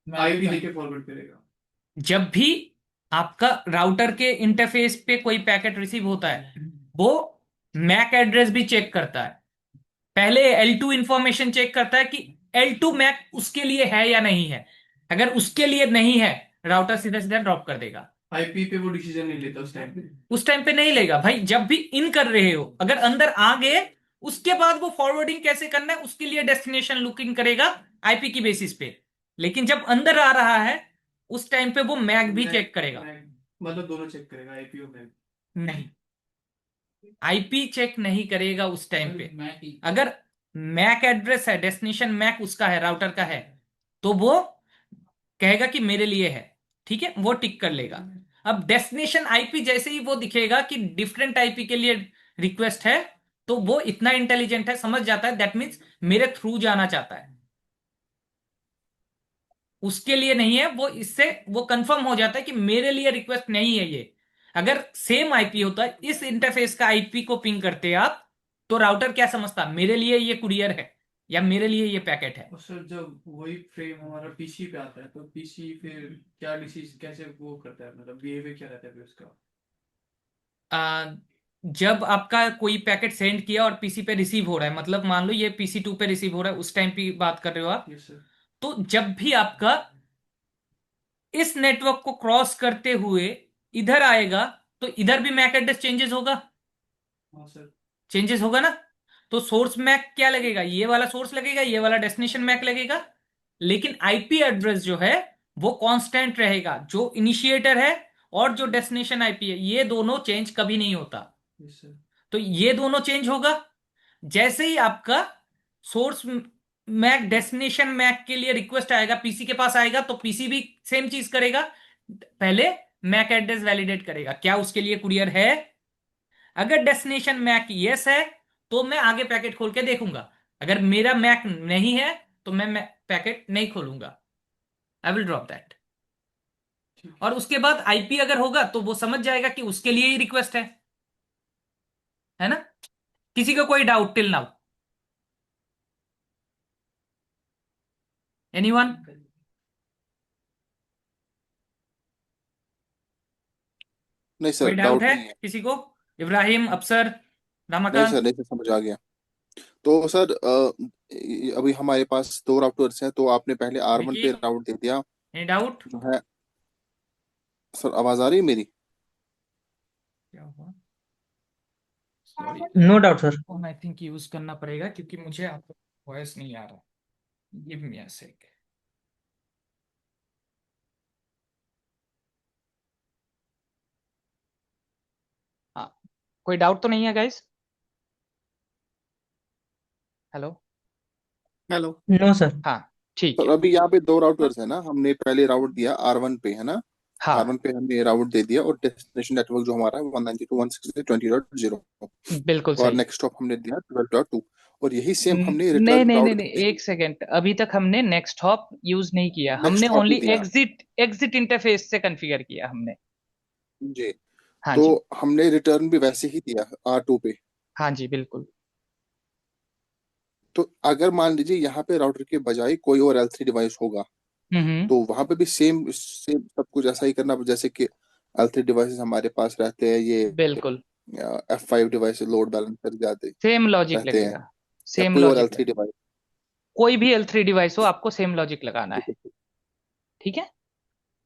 आईपी देख के फॉरवर्ड करेगा। जब भी आपका राउटर के इंटरफेस पे कोई पैकेट रिसीव होता है, वो मैक एड्रेस भी चेक करता है। पहले L2 इंफॉर्मेशन चेक करता है कि L2 मैक उसके लिए है या नहीं है। अगर उसके लिए नहीं है, राउटर सीधा सीधा ड्रॉप कर देगा। आईपी पे वो डिसीजन नहीं लेता उस टाइम पे। उस टाइम पे नहीं लेगा भाई। जब भी इन कर रहे हो, अगर अंदर आ गए, उसके बाद वो फॉरवर्डिंग कैसे करना है उसके लिए डेस्टिनेशन लुकिंग करेगा आईपी की बेसिस पे। लेकिन जब अंदर आ रहा है, उस टाइम पे वो मैक भी चेक करेगा। मतलब दोनों चेक करेगा, आईपी और मैक। नहीं, आईपी चेक नहीं करेगा उस टाइम पे। अगर मैक एड्रेस है, डेस्टिनेशन मैक उसका है, राउटर का है, तो वो कहेगा कि मेरे लिए है, ठीक है, वो टिक कर लेगा। अब डेस्टिनेशन आईपी जैसे ही वो दिखेगा कि डिफरेंट आईपी के लिए रिक्वेस्ट है, तो वो इतना इंटेलिजेंट है, समझ जाता है दैट मीन्स मेरे थ्रू जाना चाहता है, उसके लिए नहीं है। वो इससे वो कंफर्म हो जाता है कि मेरे लिए रिक्वेस्ट नहीं है ये। अगर सेम आईपी होता है, इस इंटरफेस का आईपी को पिंग करते आप, तो राउटर क्या समझता, मेरे लिए ये कुरियर है या मेरे लिए ये पैकेट है। और सर जब वही फ्रेम हमारा पीसी पे आता है तो पीसी फिर क्या डिसीज कैसे वो करता है, मतलब बिहेवियर क्या रहता है फिर उसका? आ, जब आपका कोई पैकेट सेंड किया और पीसी पे रिसीव हो रहा है, मतलब मान लो ये पीसी 2 पे रिसीव हो रहा है, उस टाइम की बात कर रहे हो आप, यस सर। तो जब भी आपका इस नेटवर्क को क्रॉस करते हुए इधर आएगा, तो इधर भी मैक एड्रेस चेंजेस होगा। हाँ सर। चेंजेस होगा ना। तो सोर्स मैक क्या लगेगा, ये वाला सोर्स लगेगा, ये वाला डेस्टिनेशन मैक लगेगा। लेकिन आईपी एड्रेस जो है वो कांस्टेंट रहेगा। जो इनिशिएटर है और जो डेस्टिनेशन आईपी है, ये दोनों चेंज कभी नहीं होता। Yes sir. तो ये दोनों चेंज होगा। जैसे ही आपका सोर्स मैक डेस्टिनेशन मैक के लिए रिक्वेस्ट आएगा, पीसी के पास आएगा, तो पीसी भी सेम चीज करेगा। पहले मैक एड्रेस वैलिडेट करेगा क्या उसके लिए कुरियर है। अगर डेस्टिनेशन मैक यस है, तो मैं आगे पैकेट खोल के देखूंगा। अगर मेरा मैक नहीं है, तो मैं पैकेट नहीं खोलूंगा। I will drop that. और उसके बाद आईपी अगर होगा, तो वो समझ जाएगा कि उसके लिए ही रिक्वेस्ट है ना। किसी को कोई डाउट टिल नाउ? एनीवन? नहीं कोई सर, डाउट डाउट है नहीं है। किसी को? इब्राहिम, अफसर, नहीं रमाकांत? सर, नहीं सर, समझ आ गया। तो सर अभी हमारे पास दो राउटर्स हैं, तो आपने पहले R1 विकी, पे राउट दे दिया एनी डाउट? जो है। सर आवाज आ रही है मेरी? क्या हुआ? Sorry, no doubt sir. Phone I think use करना पड़ेगा क्योंकि मुझे आपका वॉइस नहीं आ रहा। Give me a sec. हाँ, कोई डाउट तो नहीं है guys? Hello? Hello. No sir. हाँ, ठीक सर है। अभी यहाँ पे दो राउटर्स है ना, हमने पहले राउट दिया R1 पे, है ना। हाँ, R1 पे हमने राउट दे दिया, और डेस्टिनेशन नेटवर्क जो हमारा है 192.168.20.0, बिल्कुल और सही। नेक्स्ट स्टॉप हमने दिया 12.2, और यही सेम हमने नहीं रिटर्न नहीं नहीं राउट नहीं, एक सेकेंड, अभी तक हमने नेक्स्ट हॉप यूज नहीं किया, हमने नेक्स्ट हॉप ही ओनली दिया। एग्जिट एग्जिट इंटरफेस से कॉन्फ़िगर किया हमने। जी। हाँ तो जी। हमने रिटर्न भी वैसे ही दिया R2 पे। हाँ जी बिल्कुल। तो अगर मान लीजिए यहाँ पे राउटर के बजाय कोई और L3 डिवाइस होगा, हम्म। तो वहां पे भी सेम सेम सब कुछ ऐसा ही करना, जैसे कि L3 डिवाइसेस हमारे पास रहते हैं, ये बिल्कुल F5 डिवाइस लोड बैलेंसर जाते सेम लॉजिक रहते हैं, लगेगा। या सेम कोई और लॉजिक L3 लगेगा। डिवाइस। कोई भी L3 डिवाइस हो, आपको सेम लॉजिक लगाना है। ठीक है।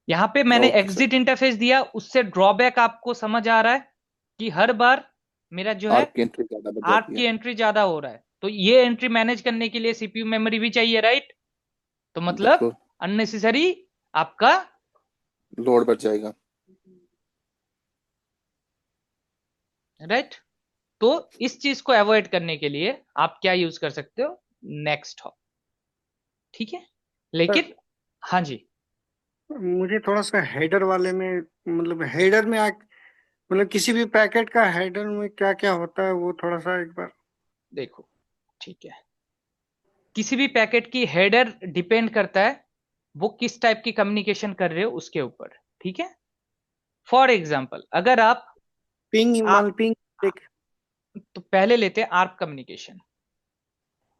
यहाँ पे मैंने ओके सर। एग्जिट इंटरफेस दिया, उससे ड्रॉबैक आपको समझ आ रहा है कि हर बार मेरा जो है आर्क की एंट्री ज्यादा बढ़ आर्क जाती की है। एंट्री ज्यादा हो रहा है। तो ये एंट्री मैनेज करने के लिए सीपीयू मेमोरी भी चाहिए, राइट? तो मतलब बिल्कुल। अननेसेसरी आपका लोड बढ़ जाएगा। राइट। तो इस चीज को अवॉइड करने के लिए आप क्या यूज कर सकते हो? Next hop. ठीक है। सर, लेकिन हाँ जी। मुझे थोड़ा सा हेडर वाले में, मतलब हेडर में मतलब किसी भी पैकेट का हेडर में क्या क्या होता है वो थोड़ा सा एक बार। देखो, ठीक है, किसी भी पैकेट की हेडर डिपेंड करता है वो किस टाइप की कम्युनिकेशन कर रहे हो उसके ऊपर। ठीक है। फॉर एग्जाम्पल अगर आप पिंग तो पहले लेते हैं आर्प कम्युनिकेशन।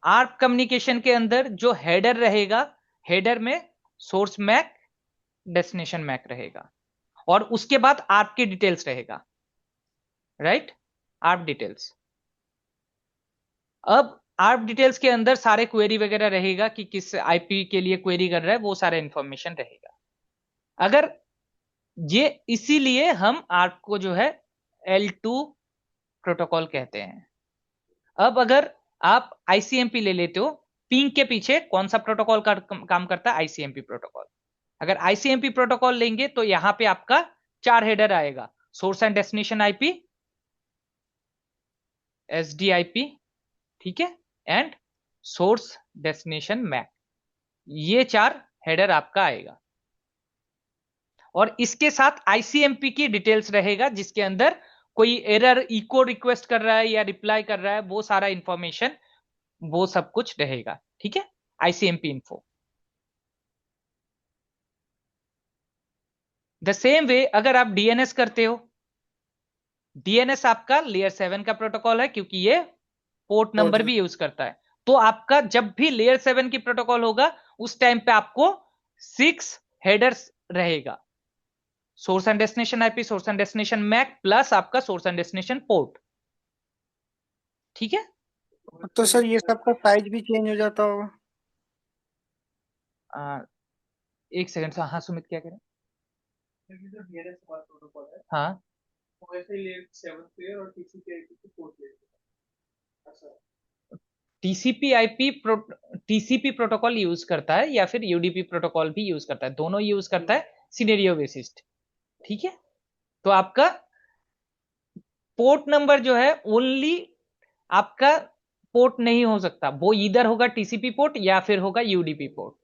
आर्प कम्युनिकेशन के अंदर जो हेडर रहेगा, हेडर में सोर्स मैक डेस्टिनेशन मैक रहेगा, और उसके बाद आर्प की डिटेल्स रहेगा, राइट, आर्प डिटेल्स। अब आर्प डिटेल्स के अंदर सारे क्वेरी वगैरह रहेगा कि किस आईपी के लिए क्वेरी कर रहा है, वो सारा इंफॉर्मेशन रहेगा। अगर ये इसीलिए हम आर्प को जो है L2 प्रोटोकॉल कहते हैं। अब अगर आप आईसीएमपी ले लेते हो, पिंग के पीछे कौन सा प्रोटोकॉल काम करता है? ICMP protocol. अगर आईसीएमपी प्रोटोकॉल लेंगे तो यहां पे आपका 4 हेडर आएगा, सोर्स एंड डेस्टिनेशन आईपी, एसडीआईपी, ठीक है, एंड सोर्स डेस्टिनेशन मैक। ये 4 हेडर आपका आएगा, और इसके साथ आईसीएमपी की डिटेल्स रहेगा, जिसके अंदर कोई एरर इको रिक्वेस्ट कर रहा है या रिप्लाई कर रहा है, वो सारा इंफॉर्मेशन, वो सब कुछ रहेगा, ठीक है, ICMP info. The same way अगर आप डीएनएस करते हो, डीएनएस आपका लेयर 7 का प्रोटोकॉल है, क्योंकि ये पोर्ट नंबर भी यूज करता है। तो आपका जब भी लेयर 7 की प्रोटोकॉल होगा, उस टाइम पे आपको 6 हेडर्स रहेगा, source and destination IP, source and destination MAC, plus आपका सोर्स एंड डेस्टिनेशन पोर्ट, ठीक है। तो सर ये सब का साइज भी चेंज हो जाता होगा? एक सेकंड से, हाँ सुमित क्या कह रहे हैं? हाँ, टीसीपी प्रोटोकॉल यूज करता है, या फिर यूडीपी प्रोटोकॉल भी यूज करता है, दोनों यूज करता है सिनेरियो बेसिस्ड, ठीक है। तो आपका पोर्ट नंबर जो है ओनली आपका पोर्ट नहीं हो सकता, वो इधर होगा टीसीपी पोर्ट या फिर होगा यूडीपी पोर्ट।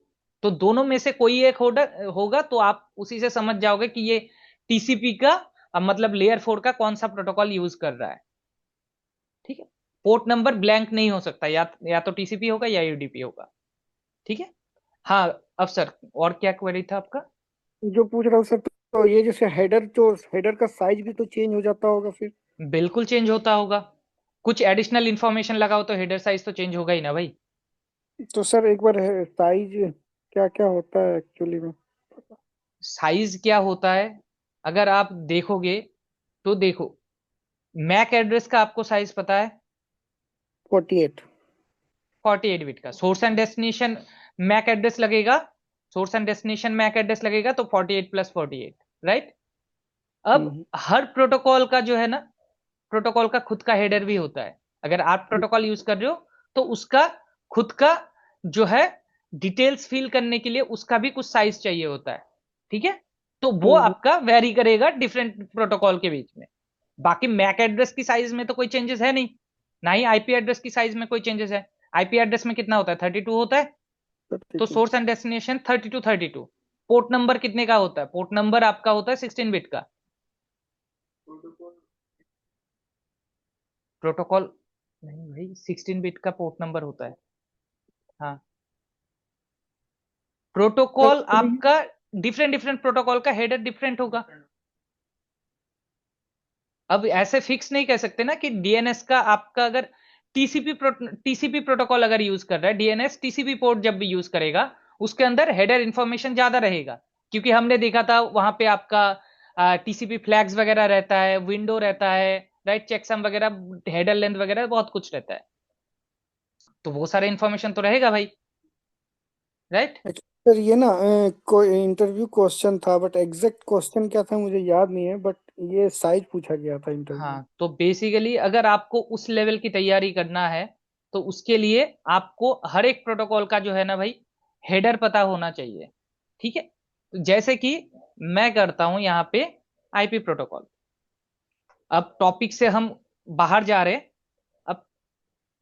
तो दोनों में से कोई एक होगा, तो आप उसी से समझ जाओगे कि ये टीसीपी का मतलब लेयर 4 का कौन सा प्रोटोकॉल यूज कर रहा है, ठीक है। पोर्ट नंबर ब्लैंक नहीं हो सकता, या तो टीसीपी होगा या यूडीपी होगा, ठीक है। हाँ, अब सर और क्या क्वेरी था आपका? जो पूछ रहा हूँ सर, तो ये जैसे हेडर का साइज भी तो चेंज हो जाता होगा फिर? बिल्कुल चेंज होता होगा, कुछ एडिशनल इंफॉर्मेशन लगाओ तो हेडर साइज तो चेंज होगा ही ना भाई। तो सर एक बार साइज क्या क्या होता है एक्चुअली में? साइज क्या होता है अगर आप देखोगे तो देखो, मैक एड्रेस का आपको साइज पता है? 48। 48 बिट का। Source and destination MAC address लगेगा, source and destination MAC address लगेगा तो 48 प्लस 48, राइट। अब हर प्रोटोकॉल का जो है ना, प्रोटोकॉल का खुद का हेडर भी होता है। अगर आप प्रोटोकॉल यूज कर रहे हो तो उसका खुद का जो है डिटेल्स फिल करने के लिए उसका भी कुछ साइज चाहिए होता है, ठीक है। तो वो आपका वेरी करेगा डिफरेंट प्रोटोकॉल के बीच में। बाकी मैक एड्रेस की साइज में तो कोई चेंजेस है नहीं, ना ही आईपी एड्रेस की साइज में कोई चेंजेस है। आईपी एड्रेस में कितना होता है? 32 होता है। तो source and destination 32 port number कितने का होता है? पोर्ट नंबर आपका होता है 16 बिट का। प्रोटोकॉल नहीं भाई, 16 बिट का पोर्ट नंबर होता है। हाँ, प्रोटोकॉल आपका डिफरेंट प्रोटोकॉल का हेडर डिफरेंट होगा। अब ऐसे फिक्स नहीं कह सकते ना कि डीएनएस का आपका अगर टीसीपी प्रोटोकॉल अगर यूज कर रहा है, डीएनएस टीसीपी पोर्ट जब भी यूज करेगा उसके अंदर हेडर इंफॉर्मेशन ज्यादा रहेगा, क्योंकि हमने देखा था वहां पे आपका टीसीपी फ्लैग्स वगैरह रहता है, विंडो रहता है, राइट, चेकसम वगैरह, हेडर लेंथ वगैरह बहुत कुछ रहता है, तो वो सारा इंफॉर्मेशन तो रहेगा भाई, राइट। सर ये ना कोई इंटरव्यू क्वेश्चन था, बट एग्जैक्ट क्वेश्चन क्या था मुझे याद नहीं है, बट ये साइज पूछा गया था इंटरव्यू में। हाँ, तो बेसिकली अगर आपको उस लेवल की तैयारी करना है तो उसके लिए आपको हर एक प्रोटोकॉल का जो है ना भाई हेडर पता होना चाहिए, ठीक है। तो जैसे कि मैं करता हूं यहाँ पे आईपी प्रोटोकॉल। अब टॉपिक से हम बाहर जा रहे हैं। अब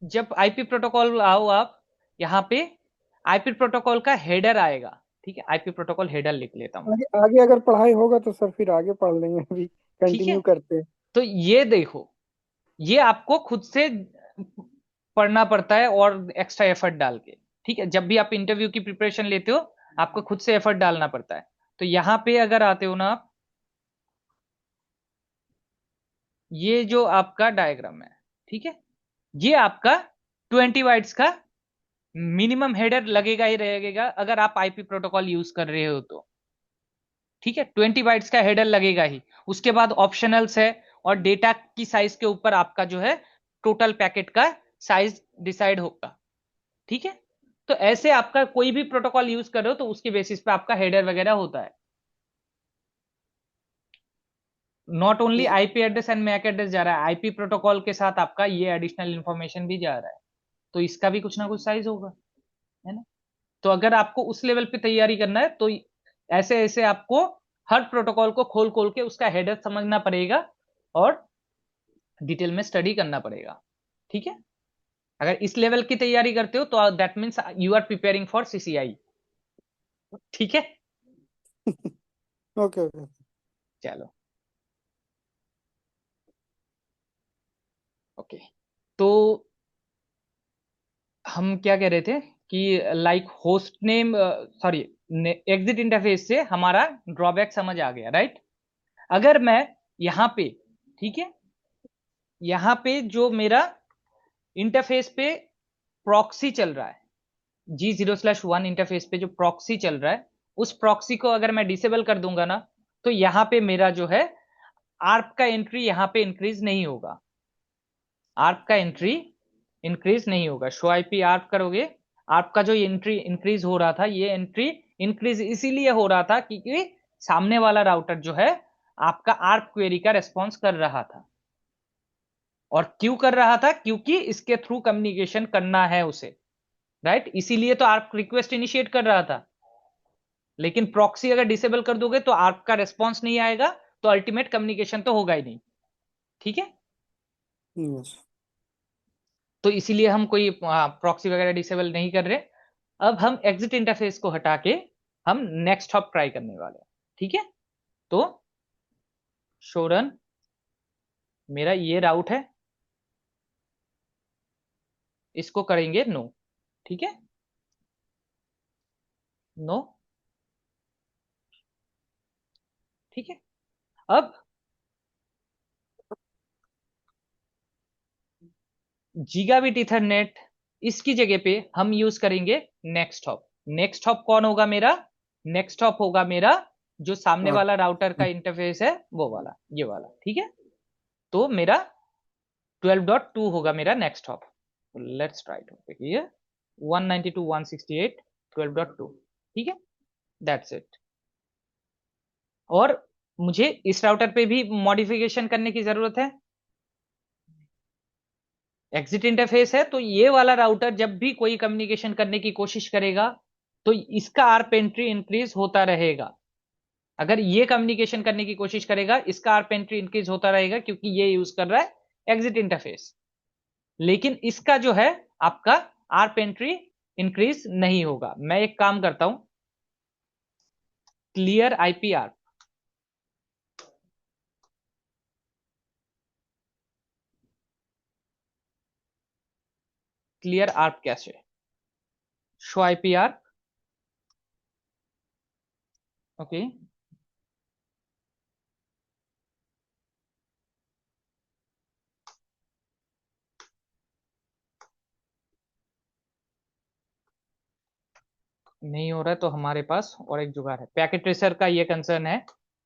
जब आईपी प्रोटोकॉल आओ आप यहाँ पे, आईपी प्रोटोकॉल का हेडर आएगा, ठीक है। आईपी प्रोटोकॉल हेडर लिख लेता हूं मैं, आगे आगे अगर पढ़ाई होगा तो सर फिर आगे पढ़ लेंगे, अभी ठीक है। कंटिन्यू करते हैं। तो ये देखो, ये आपको खुद से पढ़ना पड़ता है और एक्स्ट्रा एफर्ट डाल के, ठीक है। जब भी आप इंटरव्यू की प्रिपरेशन लेते हो आपको खुद से एफर्ट डालना पड़ता है। तो यहां पे अगर आते हो ना आप, ये जो आपका डायग्राम है, ठीक है, ये आपका 20 बाइट्स का मिनिमम हेडर लगेगा ही लगेगा अगर आप आईपी प्रोटोकॉल यूज कर रहे हो तो, ठीक है। 20 बाइट्स का हेडर लगेगा ही, उसके बाद ऑप्शनल्स है और डेटा की साइज के ऊपर आपका जो है टोटल पैकेट का साइज डिसाइड होगा, ठीक है। तो ऐसे आपका कोई भी प्रोटोकॉल यूज कर रहे हो तो उसके बेसिस पे आपका हेडर वगैरह होता है। Not only IP address and MAC address जा रहा है, आईपी प्रोटोकॉल के साथ आपका ये एडिशनल इंफॉर्मेशन भी जा रहा है, तो इसका भी कुछ ना कुछ साइज होगा, है ना। तो अगर आपको उस लेवल पे तैयारी करना है तो ऐसे ऐसे आपको हर प्रोटोकॉल को खोल खोल के उसका हेडर समझना पड़ेगा और डिटेल में स्टडी करना पड़ेगा, ठीक है। अगर इस लेवल की तैयारी करते हो तो that means you are preparing for CCI, ठीक है। Okay okay. चलो ओके, तो हम क्या कह रहे थे कि like host name, sorry, exit interface से हमारा ड्रॉबैक समझ आ गया, राइट। अगर मैं यहां पे, ठीक है, यहां पे जो मेरा इंटरफेस पे प्रॉक्सी चल रहा है, G0/1 इंटरफेस पे जो प्रॉक्सी चल रहा है, उस प्रॉक्सी को अगर मैं डिसेबल कर दूंगा ना, तो यहां पे मेरा जो है आर्प का एंट्री यहां पे इंक्रीज नहीं होगा, आर्प का एंट्री इंक्रीज नहीं होगा। शो आईपी आर्प करोगे, आर्प का जो एंट्री इंक्रीज हो रहा था, ये एंट्री इंक्रीज इसीलिए हो रहा था क्योंकि सामने वाला राउटर जो है आपका आर्प क्वेरी का रेस्पॉन्स कर रहा था। और क्यों कर रहा था? क्योंकि इसके थ्रू कम्युनिकेशन करना है उसे, राइट। इसीलिए तो आर्प रिक्वेस्ट इनिशिएट कर रहा था। लेकिन प्रॉक्सी अगर डिसेबल कर दोगे तो आर्प का रेस्पॉन्स नहीं आएगा, तो अल्टीमेट कम्युनिकेशन तो होगा ही नहीं, ठीक है। यस। तो इसीलिए हम कोई प्रॉक्सी वगैरह डिसेबल नहीं कर रहे। अब हम एग्जिट इंटरफेस को हटा के हम नेक्स्ट हॉप ट्राई करने वाले हैं, ठीक है। तो शो रन, मेरा ये राउट है, इसको करेंगे नो, ठीक है, नो, ठीक है। अब गीगाबिट ईथरनेट, इसकी जगह पे हम यूज करेंगे नेक्स्ट हॉप। नेक्स्ट हॉप कौन होगा मेरा? नेक्स्ट हॉप होगा मेरा जो सामने हाँ। वाला राउटर का इंटरफेस है, वो वाला, ये वाला, ठीक है। तो मेरा 12.2 होगा मेरा next hop. Let's try to देखिए 192.168 12.2, ठीक है, दैट्स इट। और मुझे इस राउटर पे भी मॉडिफिकेशन करने की जरूरत है। एग्जिट इंटरफेस है तो ये वाला राउटर जब भी कोई कम्युनिकेशन करने की कोशिश करेगा तो इसका आर्प एंट्री इंक्रीज होता रहेगा। अगर ये कम्युनिकेशन करने की कोशिश करेगा, इसका आर्प एंट्री इंक्रीज होता रहेगा क्योंकि ये यूज कर रहा है एग्जिट इंटरफेस। लेकिन इसका जो है आपका आर्प एंट्री इंक्रीज नहीं होगा। मैं एक काम करता हूं, clear IP ARP, clear ARP cache, show IP ARP, okay. नहीं हो रहा है तो हमारे पास और एक जुगाड़ है। पैकेट ट्रेसर का ये कंसर्न है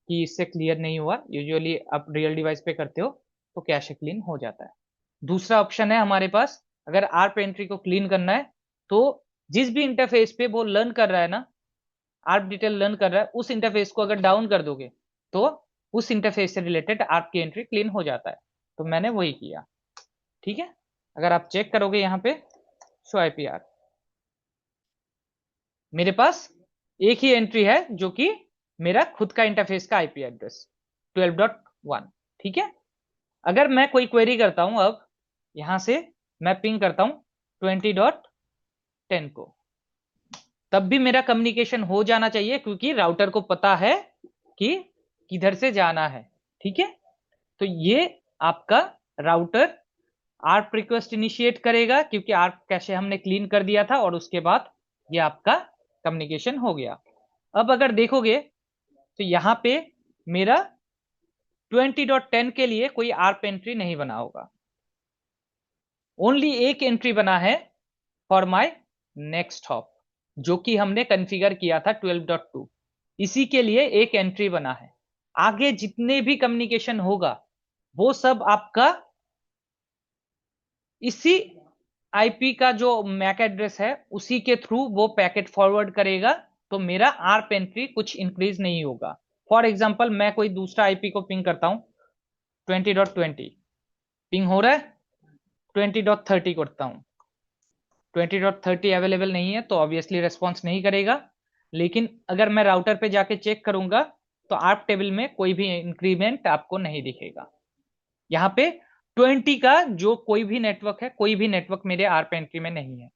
कि इससे क्लियर नहीं हुआ। यूजुअली आप रियल डिवाइस पे करते हो तो कैशे क्लीन हो जाता है। दूसरा ऑप्शन है हमारे पास, अगर आर्प एंट्री को क्लीन करना है तो जिस भी इंटरफेस पे वो लर्न कर रहा है ना, आर्प डिटेल लर्न कर रहा है, उस इंटरफेस को अगर डाउन कर दोगे तो उस इंटरफेस से रिलेटेड आर्प की एंट्री क्लीन हो जाता है। तो मैंने वही किया, ठीक है। अगर आप चेक करोगे यहाँ पे शो आईपीआर, मेरे पास एक ही एंट्री है जो कि मेरा खुद का इंटरफेस का आईपी एड्रेस 12.1, ठीक है। अगर मैं कोई क्वेरी करता हूं, अब यहां से मैं पिंग करता हूं 20.10 को, तब भी मेरा कम्युनिकेशन हो जाना चाहिए क्योंकि राउटर को पता है कि किधर से जाना है, ठीक है। तो ये आपका राउटर आर्प रिक्वेस्ट इनिशिएट करेगा क्योंकि आर्प कैशे हमने क्लीन कर दिया था और उसके बाद ये आपका कम्युनिकेशन हो गया। अब अगर देखोगे तो यहां पे मेरा 20.10 के लिए कोई ARP एंट्री नहीं बना होगा, ओनली एक एंट्री बना है फॉर माय नेक्स्ट हॉप, जो कि हमने कॉन्फ़िगर किया था 12.2, इसी के लिए एक एंट्री बना है। आगे जितने भी कम्युनिकेशन होगा वो सब आपका इसी आईपी का जो मैक एड्रेस है उसी के थ्रू वो पैकेट फॉरवर्ड करेगा, तो मेरा ARP एंट्री कुछ इंक्रीज नहीं होगा। फॉर एग्जांपल मैं कोई दूसरा आईपी को पिंग करता हूं 20.20, पिंग हो रहा है, 20.30 करता हूं, 20.30 अवेलेबल नहीं है तो ऑब्वियसली रेस्पॉन्स नहीं करेगा। लेकिन अगर मैं राउटर पे जाके चेक करूंगा तो ARP टेबल में कोई भी इंक्रीमेंट आपको नहीं दिखेगा। यहाँ पे 20 का जो कोई भी नेटवर्क है, कोई भी नेटवर्क मेरे ARP एंट्री में नहीं है,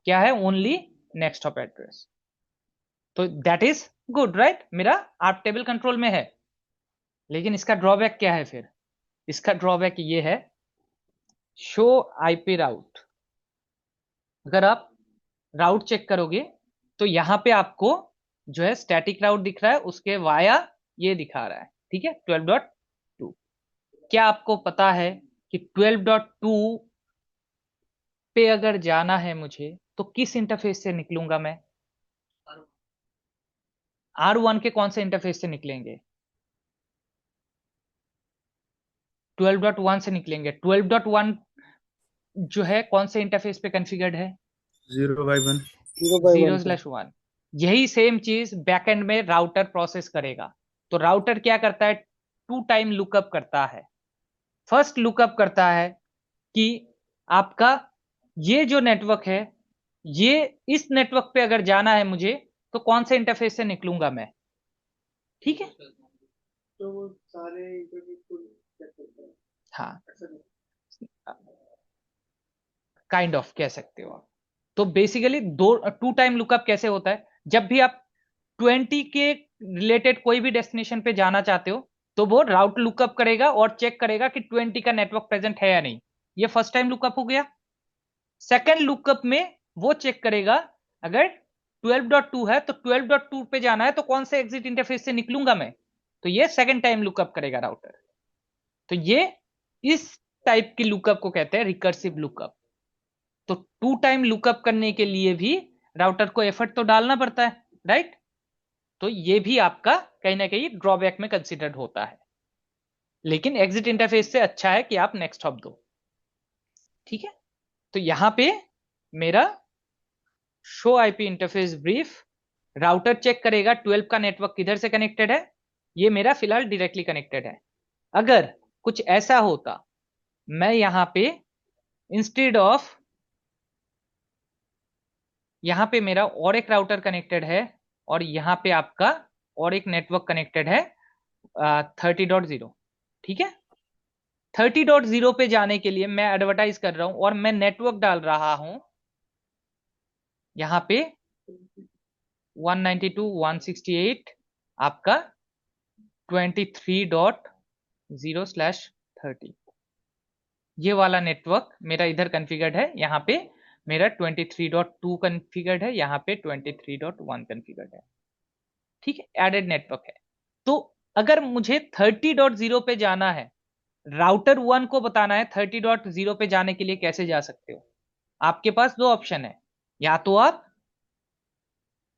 क्या है, ओनली नेक्स्ट हॉप एड्रेस। तो दैट इज गुड, राइट, मेरा ARP टेबल कंट्रोल में है। लेकिन इसका ड्रॉबैक क्या है फिर? इसका ड्रॉबैक ये है, शो आईपी राउट। अगर आप राउट चेक करोगे तो यहां पे आपको जो है स्टैटिक राउट दिख रहा है, उसके वाया ये दिखा रहा है, ठीक है, 12.2। क्या आपको पता है कि 12.2 पे अगर जाना है मुझे तो किस इंटरफेस से निकलूंगा मैं? R1 के कौन से इंटरफेस से निकलेंगे? 12.1 से निकलेंगे। 12.1 जो है कौन से इंटरफेस पे कॉन्फ़िगर्ड है? 0/1 0/1। यही सेम चीज बैकएंड में राउटर प्रोसेस करेगा। तो राउटर क्या करता है? 2 टाइम लुकअप करता है। फर्स्ट लुकअप करता है कि आपका ये जो नेटवर्क है, ये इस नेटवर्क पे अगर जाना है मुझे तो कौन से इंटरफेस से निकलूंगा मैं, ठीक है। तो वो सारे इंटरव्यू को चेक करता है। हाँ, ऐसा काइंड ऑफ कह सकते हो आप। तो बेसिकली 2 टाइम लुकअप कैसे होता है? जब भी आप 20 के रिलेटेड कोई भी डेस्टिनेशन पे जाना चाहते हो तो वो राउट लुकअप करेगा और चेक करेगा कि 20 का नेटवर्क प्रेजेंट है या नहीं। ये फर्स्ट टाइम लुकअप हो गया। सेकंड लुकअप में वो चेक करेगा अगर 12.2 है तो 12.2 पे जाना है तो कौन से एग्जिट इंटरफेस से निकलूंगा मैं, तो ये सेकंड टाइम लुकअप करेगा राउटर। तो ये इस टाइप की लुकअप को कहते हैं रिकर्सिव लुकअप। तो 2 टाइम लुकअप करने के लिए भी राउटर को एफर्ट तो डालना पड़ता है, राइट। तो ये भी आपका कहीं ना कहीं ड्रॉबैक में कंसिडर्ड होता है। लेकिन एग्जिट इंटरफेस से अच्छा है कि आप नेक्स्ट हॉप दो, ठीक है। तो यहां पे मेरा show IP interface brief, router check करेगा 12 का नेटवर्क किधर से कनेक्टेड है। ये मेरा फिलहाल डायरेक्टली कनेक्टेड है। अगर कुछ ऐसा होता, मैं यहां पे इंस्टेड ऑफ, यहां पे मेरा और एक राउटर कनेक्टेड है और यहां पे आपका और एक नेटवर्क कनेक्टेड है 30.0, ठीक है। 30.0 पे जाने के लिए मैं एडवर्टाइज कर रहा हूं और मैं नेटवर्क डाल रहा हूं यहां पे 192.168 आपका 23.0/30। ये वाला नेटवर्क मेरा इधर कॉन्फ़िगर्ड है, यहाँ पे मेरा 23.2 कॉन्फ़िगर्ड है, यहाँ पे 23.1 कॉन्फ़िगर्ड है, ठीक है, एडेड नेटवर्क है। तो अगर मुझे 30.0 पे जाना है, राउटर 1 को बताना है 30.0 पे जाने के लिए कैसे जा सकते हो? आपके पास 2 ऑप्शन है, या तो आप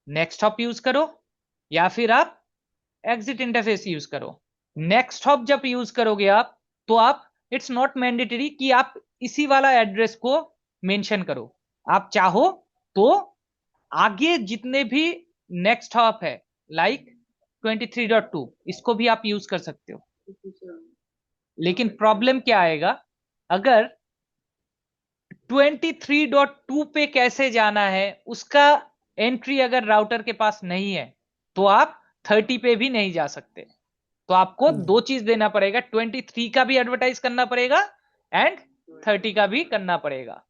नेक्स्ट हॉप यूज करो या फिर आप एग्जिट इंटरफेस यूज करो। नेक्स्ट हॉप जब यूज करोगे आप, तो आप इट्स नॉट मैंडेटरी कि आप इसी वाला एड्रेस को मेंशन करो। आप चाहो तो आगे जितने भी नेक्स्ट हॉप है लाइक 23.2 इसको भी आप यूज कर सकते हो। लेकिन प्रॉब्लम क्या आएगा, अगर 23.2 पे कैसे जाना है उसका एंट्री अगर राउटर के पास नहीं है तो आप 30 पे भी नहीं जा सकते। तो आपको 2 चीज देना पड़ेगा, 23 का भी एडवर्टाइज करना पड़ेगा एंड 30 का भी करना पड़ेगा।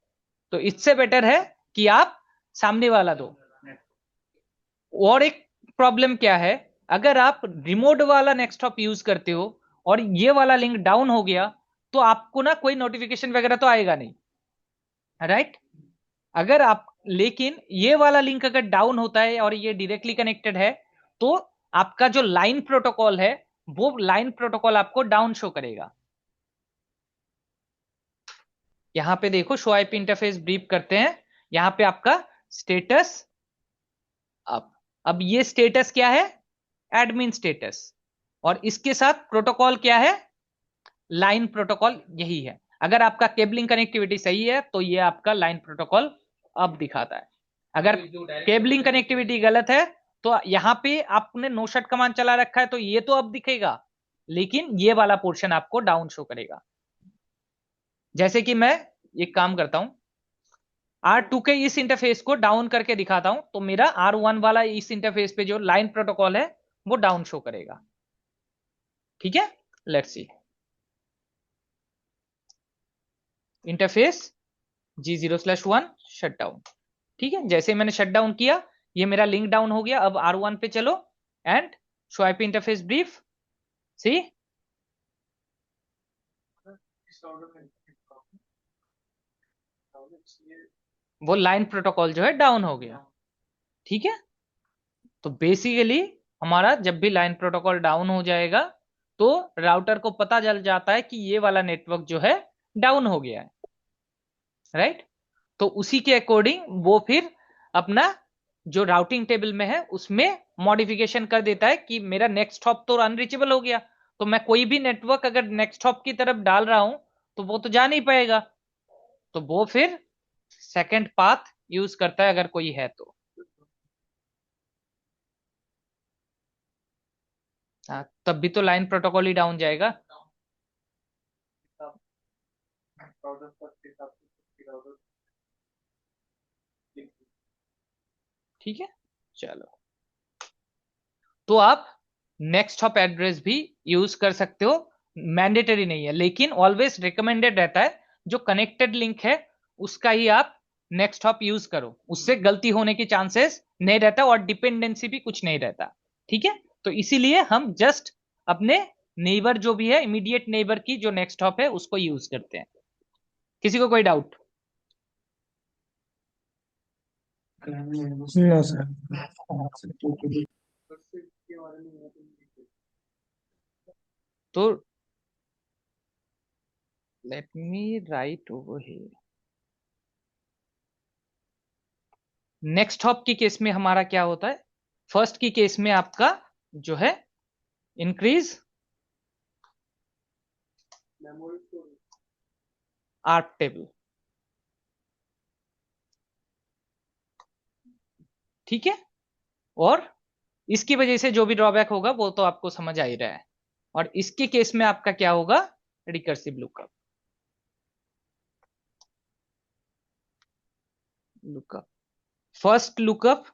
तो इससे बेटर है कि आप सामने वाला दो। और एक प्रॉब्लम क्या है, अगर आप रिमोट वाला नेक्स्ट हॉप यूज करते हो और ये वाला लिंक डाउन हो गया तो आपको ना कोई नोटिफिकेशन वगैरह तो आएगा नहीं, राइट। अगर आप, लेकिन ये वाला लिंक अगर डाउन होता है और ये डायरेक्टली कनेक्टेड है तो आपका जो लाइन प्रोटोकॉल है वो लाइन प्रोटोकॉल आपको डाउन शो करेगा। यहां पे देखो शो आईपी इंटरफेस ब्रीफ करते हैं, यहां पे आपका स्टेटस अब ये स्टेटस क्या है, एडमिन स्टेटस, और इसके साथ प्रोटोकॉल क्या है, लाइन प्रोटोकॉल यही है। अगर आपका केबलिंग कनेक्टिविटी सही है तो ये आपका लाइन प्रोटोकॉल अब दिखाता है। अगर केबलिंग कनेक्टिविटी गलत है तो यहां पे आपने नो शट कमांड चला रखा है तो ये तो अब दिखेगा, लेकिन ये वाला पोर्शन आपको डाउन शो करेगा। जैसे कि मैं एक काम करता हूं, R2 के इस इंटरफेस को डाउन करके दिखाता हूं, तो मेरा R1 वाला इस इंटरफेस पे जो लाइन प्रोटोकॉल है वो डाउन शो करेगा। ठीक है, let's see interface G0/1 shut down. ठीक है, जैसे मैंने शट डाउन किया ये मेरा लिंक डाउन हो गया। अब R1 पे चलो and show IP interface brief, see वो लाइन प्रोटोकॉल जो है डाउन हो गया। ठीक है, तो बेसिकली हमारा जब भी लाइन प्रोटोकॉल डाउन हो जाएगा तो राउटर को पता चल जाता है कि ये वाला नेटवर्क जो है डाउन हो गया है, राइट। तो उसी के अकॉर्डिंग वो फिर अपना जो राउटिंग टेबल में है उसमें मॉडिफिकेशन कर देता है कि मेरा नेक्स्ट हॉप तो अनरीचेबल हो गया, तो मैं कोई भी नेटवर्क अगर नेक्स्ट हॉप की तरफ डाल रहा हूं तो वो तो जा नहीं पाएगा, तो वो फिर सेकंड पाथ यूज करता है अगर कोई है तो। हाँ, तब भी तो लाइन प्रोटोकॉल ही डाउन जाएगा। ठीक है, चलो, तो आप नेक्स्ट हॉप एड्रेस भी यूज कर सकते हो, मैंडेटरी नहीं है, लेकिन ऑलवेज रिकमेंडेड रहता है जो कनेक्टेड लिंक है उसका ही आप नेक्स्ट हॉप यूज करो, उससे गलती होने की चांसेस नहीं रहता और डिपेंडेंसी भी कुछ नहीं रहता। ठीक है, तो इसीलिए हम जस्ट अपने नेबर जो भी है इमीडिएट नेबर की जो नेक्स्ट हॉप है उसको यूज करते हैं। किसी को कोई डाउट? No sir. तो let me write over here. Next hop की केस में हमारा क्या होता है, फर्स्ट की केस में आपका जो है इंक्रीज आर्क टेबल। ठीक है, और इसकी वजह से जो भी ड्रॉबैक होगा वो तो आपको समझ आ ही रहा है। और इसके केस में आपका क्या होगा, recursive lookup. First lookup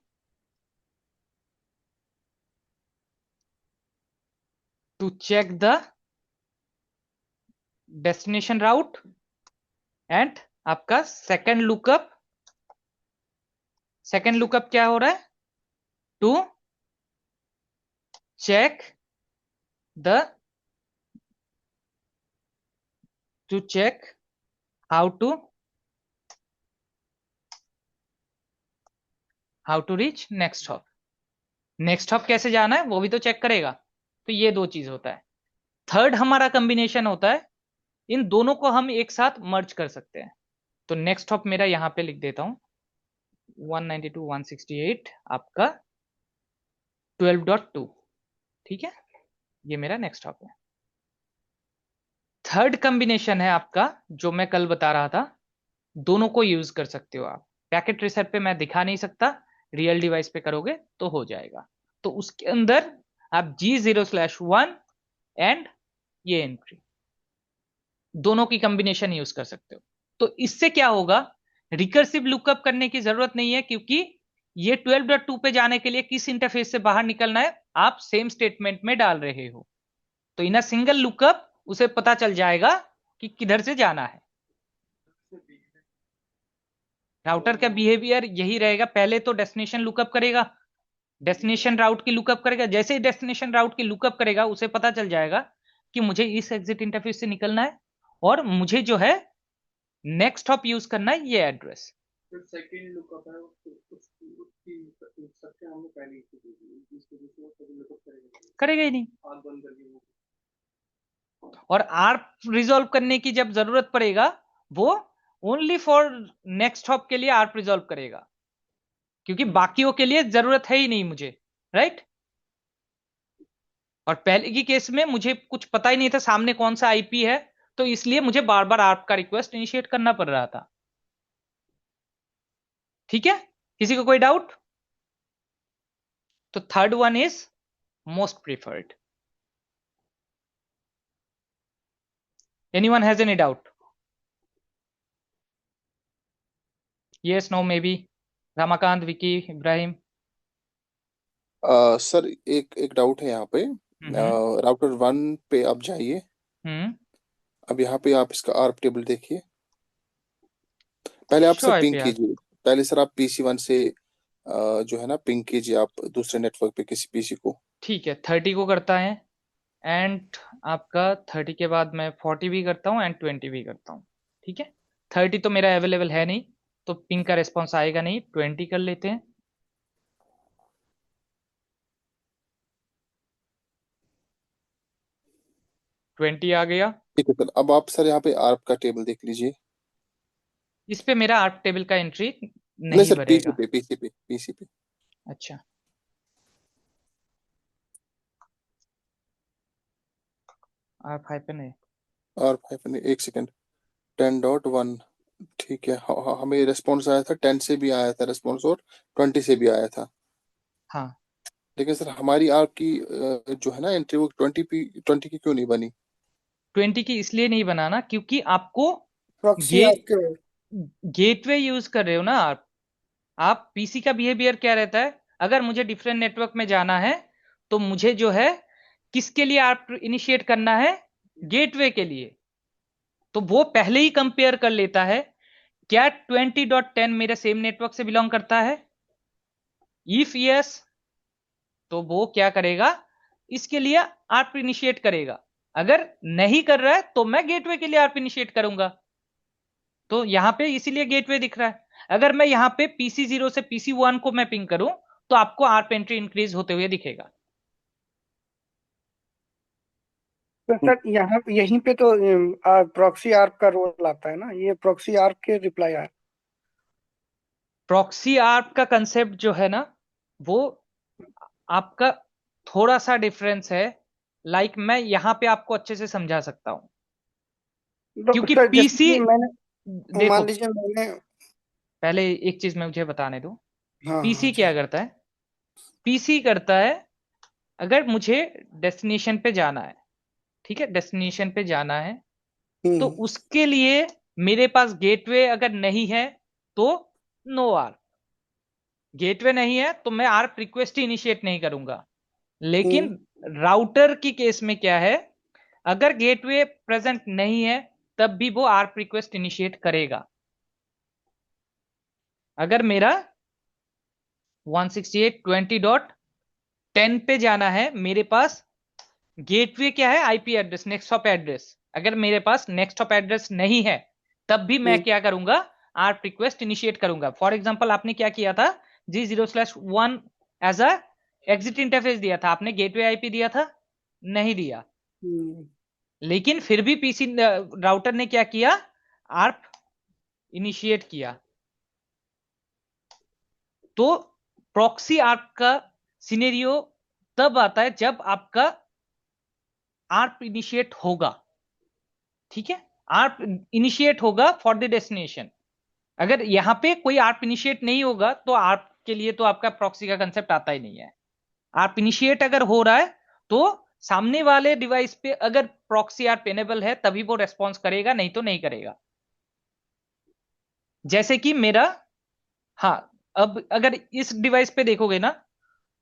to check the destination route and आपका सेकंड लुकअप क्या हो रहा है, to check how to reach next hop. Next hop कैसे जाना है वो भी तो चेक करेगा, तो ये दो चीज होता है। थर्ड हमारा कॉम्बिनेशन होता है, इन दोनों को हम एक साथ मर्ज कर सकते हैं। तो नेक्स्ट हॉप मेरा यहां पे लिख देता हूं 192.168 आपका 12.2। ठीक है, ये मेरा नेक्स्ट हॉप है। थर्ड कॉम्बिनेशन है आपका जो मैं कल बता रहा था, दोनों को यूज कर सकते हो आप। पैकेट रिसेट पे मैं दिखा नहीं सकता, रियल डिवाइस पे करोगे तो हो जाएगा। तो उसके अंदर आप G0/1 एंड ये एंट्री दोनों की कॉम्बिनेशन यूज कर सकते हो। तो इससे क्या होगा, रिकर्सिव लुकअप करने की जरूरत नहीं है, क्योंकि ये 12.2 पे जाने के लिए किस इंटरफेस से बाहर निकलना है आप सेम स्टेटमेंट में डाल रहे हो, तो इन अ सिंगल लुकअप उसे पता चल जाएगा कि किधर से जाना है। राउटर का बिहेवियर यही रहेगा, पहले तो डेस्टिनेशन लुकअप करेगा, डेस्टिनेशन राउट की लुकअप करेगा, जैसे ही डेस्टिनेशन राउट की लुकअप करेगा उसे पता चल जाएगा कि मुझे इस एग्जिट इंटरफेस से निकलना है और मुझे जो है नेक्स्ट हॉप यूज करना है ये एड्रेस। सेकंड लुकअप है उसकी इंस्ट्रक्शन हमने पहले ही दी थी, जिसकी वजह से वो कभी लुकअप करेगा करेगा ही नहीं। आग बंद करके और आर्प रिजॉल्व करने की जब जरूरत पड़ेगा वो ओनली फॉर नेक्स्ट हॉप के लिए आर्प रिजॉल्व करेगा, क्योंकि बाकियों के लिए जरूरत है ही नहीं मुझे, राइट। और पहले की केस में मुझे कुछ पता ही नहीं था सामने कौन सा आईपी है, तो इसलिए मुझे बार बार आर्प का रिक्वेस्ट इनिशिएट करना पड़ रहा था। ठीक है, किसी को कोई डाउट? तो third one is most preferred. Anyone has any doubt? Yes, no, maybe? Ramakant, Vicky, Ibrahim? Sir एक एक डाउट है यहाँ पे। राउटर 1 पे आप जाइए। अब यहाँ पे आप इसका आर्प टेबल देखिए। पहले आप शो सर पिंग आईपी कीजिए। पहले सर आप PC1 से जो है ना पिंग कीजिए आप दूसरे नेटवर्क पे किसी PC को। ठीक है, 30 को करता है, एंड आपका 30 के बाद मैं 40 भी करता हूँ एंड 20 भी करता हूँ। ठीक है, 30 तो मेरा अवेलेबल है नहीं, तो पिंग का रिस्पॉन्स आएगा नहीं, 20 कर लेते हैं। ट्वेंटी आ गया। ठीक है सर, अब आप सर यहाँ पे आर्प का टेबल देख लीजिए। इस पे मेरा आर्प टेबल का एंट्री नहीं नहीं सर, भरेगा। PC पे। अच्छा, आर्प हाइफन है। आर्प हाइफन एक सेकंड, 10.1। ठीक है, हमें रिस्पॉन्स आया था 10 से भी आया था रिस्पॉन्स, और 20 से भी आया था। हाँ, लेकिन सर हमारी आपकी जो है ना एंट्री वो 20 की क्यों नहीं बनी? 20 की इसलिए नहीं बनाना क्योंकि आपको प्रॉक्सी गे आपके गेटवे यूज कर रहे हो ना आप पीसी का बिहेवियर क्या रहता है, अगर मुझे डिफरेंट नेटवर्क में जाना है तो मुझे जो है किसके लिए आप इनिशिएट करना है, गेटवे के लिए। तो वो पहले ही कंपेयर कर लेता है क्या 20.10 मेरे सेम नेटवर्क से बिलोंग करता है। इफ यस, तो वो क्या करेगा, इसके लिए आर्प इनिशिएट करेगा। अगर नहीं कर रहा है तो मैं गेटवे के लिए आर्प इनिशिएट करूंगा। तो यहां पे इसीलिए गेटवे दिख रहा है। अगर मैं यहां पे PC0 से PC1 को मैं पिंग करूं तो आपको आर्प एंट्री इंक्रीज होते हुए दिखेगा। तो सर यहाँ यहीं पे तो प्रॉक्सी आर्प का रोल आता है ना, ये प्रॉक्सी आर्प के रिप्लाई आए। प्रॉक्सी आर्प का कंसेप्ट जो है ना वो आपका थोड़ा सा डिफरेंस है। लाइक मैं यहां पे आपको अच्छे से समझा सकता हूं, तो क्योंकि सर जैसे पीसी, कि मैंने देखो मान लीजिए मैंने पहले एक चीज मैं मुझे बताने दो। हाँ हाँ पीसी जी। क्या करता है, पीसी करता है अगर मुझे डेस्टिनेशन पे जाना है, ठीक है, डेस्टिनेशन पे जाना है, तो हम्म उसके लिए मेरे पास गेटवे अगर नहीं है तो नो आर्प। गेटवे नहीं है तो मैं आर्प रिक्वेस्ट ही इनिशिएट नहीं करूंगा। लेकिन हम्म राउटर की केस में क्या है, अगर गेटवे प्रेजेंट नहीं है तब भी वो आर्प रिक्वेस्ट इनिशिएट करेगा। अगर मेरा 168.20.10 पे जाना है, मेरे पास गेटवे क्या है, IP address, next hop address. अगर मेरे पास नेक्स्ट हॉप एड्रेस नहीं है तब भी मैं हम्म क्या करूंगा, आर्प रिक्वेस्ट इनिशिएट करूंगा। फॉर एग्जांपल आपने क्या किया था, G0/1 as a exit interface दिया था, आपने गेटवे आईपी दिया था नहीं दिया, हम्म लेकिन फिर भी पीसी राउटर ने क्या किया, आर्प इनिशिएट किया। तो प्रॉक्सी आर्प का सिनेरियो तब आता है जब आपका आर्प इनिशिएट होगा। ठीक है, आर्प इनिशिएट होगा फॉर द डेस्टिनेशन। अगर यहां पे कोई आर्प इनिशिएट नहीं होगा तो आर्प के लिए तो आपका प्रॉक्सी का कंसेप्ट आता ही नहीं है। आर्प इनिशिएट अगर हो रहा है तो सामने वाले डिवाइस पे अगर प्रॉक्सी आर्प एनेबल है तभी वो रेस्पॉन्स करेगा, नहीं तो नहीं करेगा। जैसे कि मेरा, हाँ, अब अगर इस डिवाइस पे देखोगे ना,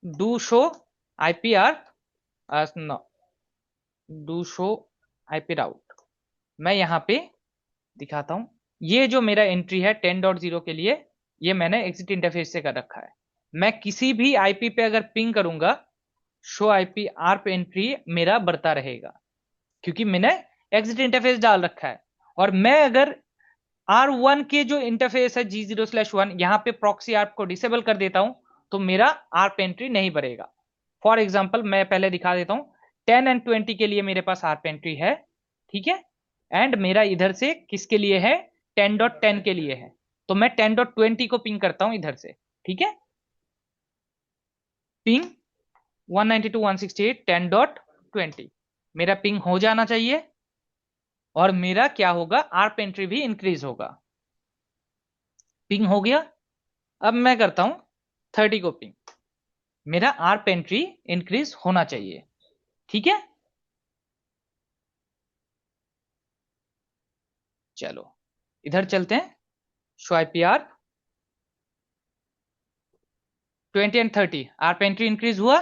do show IP ARP, no, do show IP route, मैं यहां पे दिखाता हूं। ये जो मेरा एंट्री है 10.0 के लिए, ये मैंने एग्जिट इंटरफेस से कर रखा है। मैं किसी भी आईपी पे अगर पिंग करूंगा, शो आईपी आर्प एंट्री मेरा बढ़ता रहेगा, क्योंकि मैंने एग्जिट इंटरफेस डाल रखा है। और मैं अगर R1 के जो इंटरफेस है G0/1, यहां पे प्रॉक्सी आर्प को डिसेबल कर देता हूं तो मेरा आर्प एंट्री नहीं बढ़ेगा। फॉर एग्जाम्पल मैं पहले दिखा देता हूं, 10 एंड 20 के लिए मेरे पास आर्प एंट्री है, ठीक है, एंड मेरा इधर से किसके लिए है, 10.10 के लिए है, तो मैं 10.20 को पिंग करता हूं इधर से, ठीक है, पिंग 192.168 10.20 मेरा पिंग हो जाना चाहिए, और मेरा क्या होगा, आर्प एंट्री भी इंक्रीज होगा। पिंग हो गया, अब मैं करता हूं 30 को पिंग, मेरा आर्प एंट्री इंक्रीज होना चाहिए, ठीक है। चलो इधर चलते हैं, show IP ARP 20 and 30 ARP entry increase हुआ।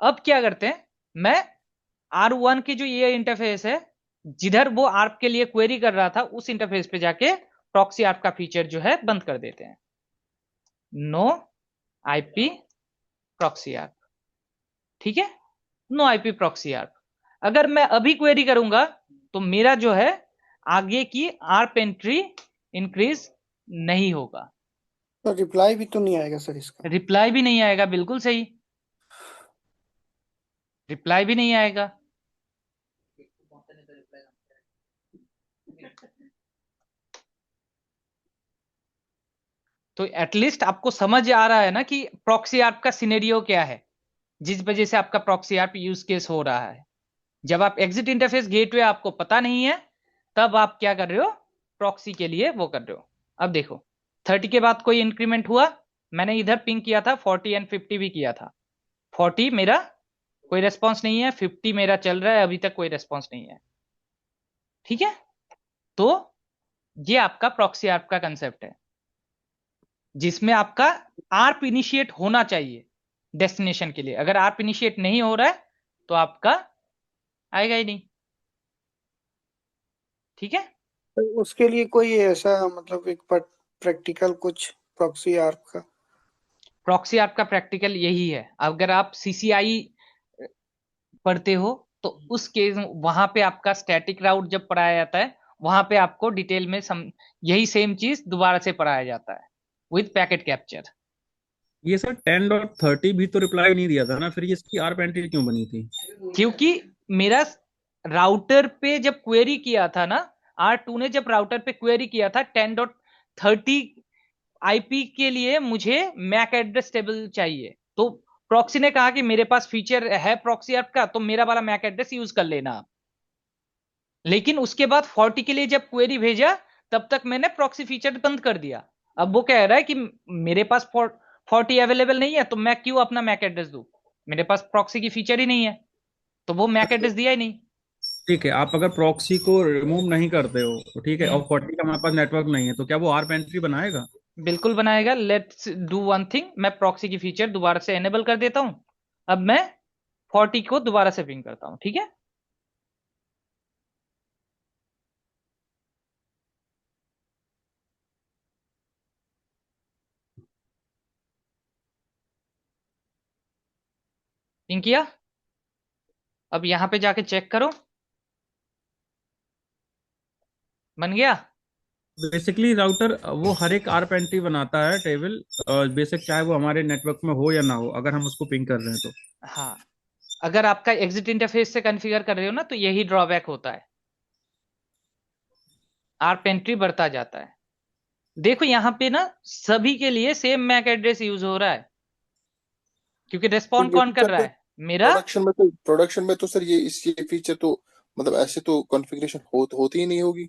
अब क्या करते हैं, मैं R1 की जो ये इंटरफेस है, जिधर वो आर्प के लिए क्वेरी कर रहा था, उस इंटरफेस पे जाके प्रॉक्सी आर्प का फीचर जो है बंद कर देते हैं, नो आईपी प्रॉक्सी आर्प, ठीक है, नो आईपी प्रॉक्सी आर्प। अगर मैं अभी क्वेरी करूंगा तो मेरा जो है आगे की आर्प एंट्री इंक्रीज नहीं होगा, तो रिप्लाई भी तो नहीं आएगा सर इसका। रिप्लाई भी नहीं आएगा, बिल्कुल सही, रिप्लाई भी नहीं आएगा। तो एटलीस्ट आपको समझ आ रहा है ना कि प्रॉक्सी आर्प का सिनेरियो क्या है, जिस वजह से आपका प्रॉक्सी आर्प यूज केस हो रहा है। जब आप एग्जिट इंटरफेस गेटवे आपको पता नहीं है, तब आप क्या कर रहे हो, प्रॉक्सी के लिए वो कर रहे हो। अब देखो 30 के बाद कोई इंक्रीमेंट हुआ, मैंने इधर पिंग किया था, 40 एंड 50 भी किया था, 40 मेरा कोई रेस्पॉन्स नहीं है, 50 मेरा चल रहा है, अभी तक कोई रेस्पॉन्स नहीं है, ठीक है। तो ये आपका प्रॉक्सी आर्प का कंसेप्ट है, जिसमें आपका आर्प इनिशिएट होना चाहिए डेस्टिनेशन के लिए। अगर आर्प इनिशिएट नहीं हो रहा है तो आपका आएगा ही नहीं, ठीक है। तो उसके लिए कोई ऐसा मतलब एक प्रैक्टिकल कुछ प्रॉक्सी आर्प का? प्रॉक्सी आर्प का प्रैक्टिकल यही है, अगर आप सीसीआई पढ़ते हो तो उस केस वहां पे आपका स्टैटिक राउट जब पढ़ाया जाता है, वहां पे आपको डिटेल में यही सेम चीज दोबारा से पढ़ाया जाता है विद पैकेट कैप्चर। ये सर 10.30 भी तो रिप्लाई नहीं दिया था ना, फिर ये इसकी आर्प एंट्री क्यों बनी थी? क्योंकि मेरा राउटर पे जब क्वेरी किया था ना, R2 ने जब राउटर पे क्वेरी किया था 10.30 आईपी के लिए मुझे मैक एड्रेस टेबल चाहिए, तो प्रॉक्सी ने कहा कि मेरे पास फीचर है प्रॉक्सी ऐप का, तो मेरा वाला मैक एड्रेस यूज कर लेना आप। लेकिन उसके बाद 40 के लिए जब क्वेरी भेजा, तब तक मैंने प्रॉक्सी फीचर बंद कर दिया। अब वो कह रहा है कि मेरे पास 40 अवेलेबल नहीं है, तो मैं क्यों अपना मैक एड्रेस दूं, मेरे पास प्रॉक्सी की फीचर ही नहीं है, तो वो मैक एड्रेस दिया ही नहीं। ठीक है, आप अगर प्रॉक्सी को रिमूव नहीं करते हो तो ठीक है, और हम्म 40 का हमारे पास नेटवर्क नहीं है, तो क्या वो आर्प एंट्री बनाएगा? बिल्कुल बनाएगा। लेट्स डू वन थिंग, मैं प्रॉक्सी की फीचर दोबारा से एनेबल कर देता हूं। अब मैं 40 को दोबारा से पिंग करता हूं, ठीक है। पिंग किया, अब यहां पे जाके चेक करो, बन गया। बेसिकली राउटर वो हर एक आर्प एंट्री बनाता है टेबल, बेसिक चाहे वो हमारे नेटवर्क में हो या ना हो, अगर हम उसको पिंग कर रहे हैं तो। हाँ, अगर आपका एग्जिट इंटरफेस से कॉन्फ़िगर कर रहे हो ना, तो यही ड्रॉबैक होता है, आर्प एंट्री बढ़ता जाता है। देखो यहाँ पे ना सभी के लिए सेम मैक एड्रेस यूज हो रहा है, क्योंकि तो रेस्पॉन्ड ये कौन कर फीचर रहा तो है, मेरा। प्रोडक्शन में तो सर ये फीचर तो मतलब ऐसे तो कॉन्फ़िगरेशन होती ही नहीं होगी।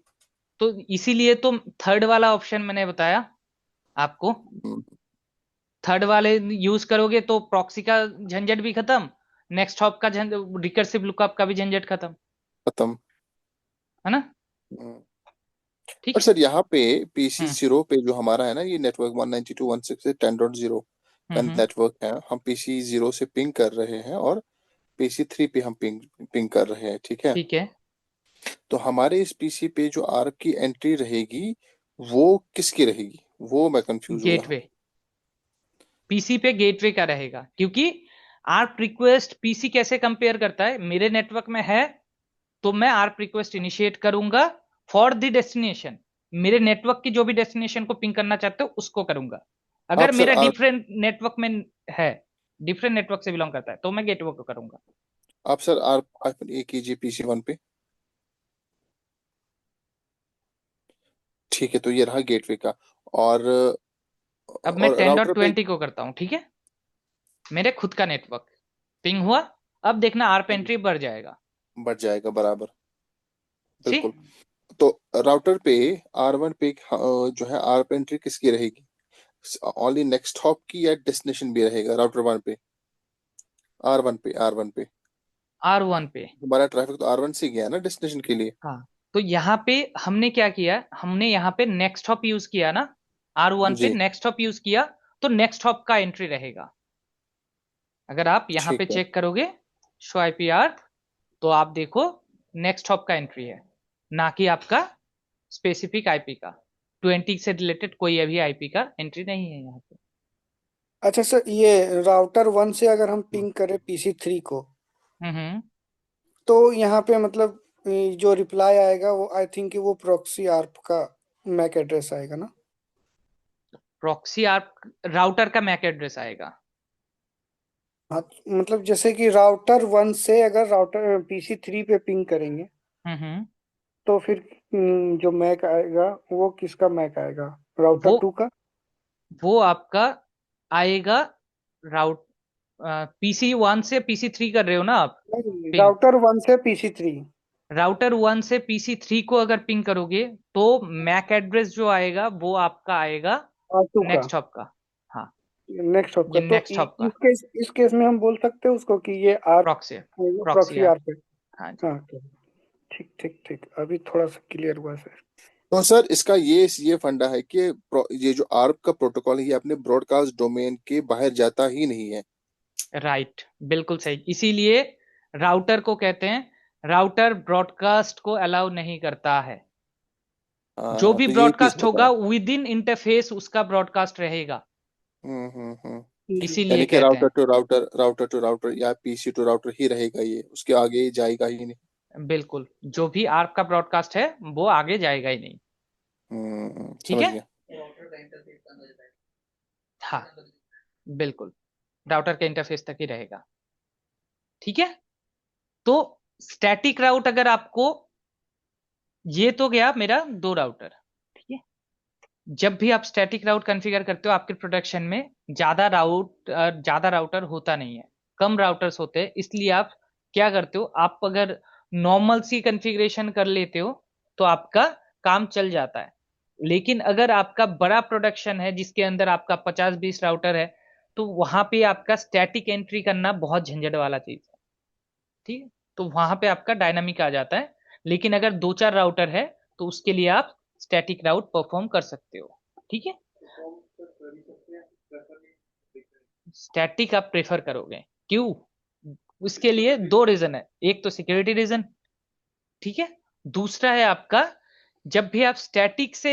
तो इसीलिए तो थर्ड वाला ऑप्शन मैंने बताया आपको, हम्म, थर्ड वाले यूज करोगे तो प्रॉक्सी का झंझट भी खत्म, नेक्स्ट हॉप का रिकर्सिव लुकअप का भी झंझट खत्म, खत्म। है ना, हम्म। ठीक पर है। सर यहाँ पे पीसी हम्म 0 पे जो हमारा है ना, ये नेटवर्क 192.168.10 का हम्म नेटवर्क है, हम पीसी 0 से पिंग कर रहे हैं और पीसी 3 पे हम पिंग कर रहे हैं, ठीक है। ठीक है, तो हमारे इस पीसी पे जो आर्प की एंट्री रहेगी वो किसकी रहेगी, वो मैं कंफ्यूज हूँ यहाँ गेटवे, पीसी पे गेटवे का रहेगा, क्योंकि आर्प रिक्वेस्ट पीसी कैसे कंपेयर करता है, मेरे नेटवर्क में है तो मैं आर्प रिक्वेस्ट इनिशिएट करूंगा फॉर द डेस्टिनेशन, मेरे नेटवर्क की जो भी डेस्टिनेशन को पिंग करना चाहते हो उसको करूंगा। पे। अगर आप सर मेरा आर्प डिफरेंट नेटवर्क में है, डिफरेंट नेटवर्क से बिलोंग करता है, तो मैं गेटवे को करूंगा। आप सर आर्प -a कीजिए पीसी 1 पे। ठीक है, तो ये रहा गेटवे का। और अब मैं राउटर पे 10.20 को करता हूँ, ठीक है, मेरे खुद का नेटवर्क पिंग हुआ। अब देखना आरप एंट्री बढ़ जाएगा। बढ़ जाएगा, बराबर, सी बिल्कुल। तो राउटर पे R1 पे जो है आरप एंट्री किसकी रहेगी? ओनली नेक्स्ट हॉप की या डेस्टिनेशन भी रहेगा राउटर 1 पे? R1 पे R1 पे। हमारा ट्रैफिक तो R1 से गया ना डेस्टिनेशन के लिए। हाँ, तो यहाँ पे हमने क्या किया, हमने यहाँ पे नेक्स्ट हॉप यूज किया ना, R1 पे जी, नेक्स्ट हॉप यूज किया, तो नेक्स्ट हॉप का एंट्री रहेगा। अगर आप यहाँ पे ठीक है। चेक करोगे शो आईपीआर, तो आप देखो नेक्स्ट हॉप का एंट्री है, ना कि आपका स्पेसिफिक आईपी का। 20 से रिलेटेड कोई अभी आईपी का एंट्री नहीं है यहाँ पे। अच्छा सर, ये राउटर 1 से अगर हम पिंग करें PC 3 को, हम्म। तो यहाँ पे मतलब जो रिप्लाई आएगा वो आई थिंक वो प्रॉक्सी आर्प का मैक एड्रेस आएगा ना। प्रॉक्सी आप राउटर का मैक एड्रेस आएगा। हाँ, मतलब जैसे कि राउटर 1 से अगर राउटर PC 3 पे पिंग करेंगे, हम्म। तो फिर जो मैक आएगा वो किसका मैक आएगा, राउटर वो 2 का? वो आपका आएगा राउट PC 1 से PC 3 कर रहे हो ना आप नहीं, पिंग। राउटर 1 से PC 3। राउटर 1 से PC 3 को अगर पिंग करोगे तो मैक एड्रेस जो आएगा वो आपका आएगा R2 का, नेक्स्ट हॉप का। हाँ, नेक्स्ट हॉप का। ये तो नेक्स्ट हॉप का इस केस में हम बोल सकते हैं उसको कि ये आर्प, प्रॉक्सी है। प्रॉक्सी प्रॉक्सी यार। आर्प है। हाँ जी। हाँ, ठीक ठीक ठीक, अभी थोड़ा सा क्लियर हुआ सर। तो सर इसका ये फंडा है कि ये जो आर्प का प्रोटोकॉल है ये अपने ब्रॉडकास्ट डोमेन के बाहर जाता ही नहीं है। राइट, बिल्कुल सही। इसीलिए राउटर को कहते हैं, राउटर ब्रॉडकास्ट को अलाउ नहीं करता है। जो हाँ, भी तो यही चीज ब्रॉडकास्ट होता है। होगा विद इन इंटरफेस उसका ब्रॉडकास्ट रहेगा। हम्म। इसीलिए यानी कि कहते राउटर हैं। To router, router to router या पीसी टू राउटर ही रहेगा, ये उसके आगे जाएगा ही नहीं। बिल्कुल, जो भी आर्प का ब्रॉडकास्ट है वो आगे जाएगा ही नहीं। ठीक समझ है। गया। हाँ, बिल्कुल, राउटर के इंटरफेस तक ही रहेगा। ठीक है। तो स्टैटिक राउट अगर आपको, ये तो गया मेरा 2 राउटर। ठीक है। जब भी आप स्टैटिक राउट कॉन्फ़िगर करते हो आपके प्रोडक्शन में ज्यादा राउटर होता नहीं है, कम राउटर्स होते हैं। इसलिए आप क्या करते हो, आप अगर नॉर्मल सी कॉन्फ़िगरेशन कर लेते हो तो आपका काम चल जाता है। लेकिन अगर आपका बड़ा प्रोडक्शन है जिसके अंदर आपका 50-20 राउटर है, तो वहां पे आपका स्टैटिक एंट्री करना बहुत झंझट वाला चीज है। ठीक है। तो वहां पे आपका डायनामिक आ जाता है। लेकिन अगर 2-4 राउटर है तो उसके लिए आप स्टैटिक राउट परफॉर्म कर सकते हो। ठीक है। स्टैटिक आप प्रेफर करोगे, क्यों? उसके लिए 2 रीजन है। एक तो सिक्योरिटी रीजन, ठीक है। दूसरा है आपका, जब भी आप स्टैटिक से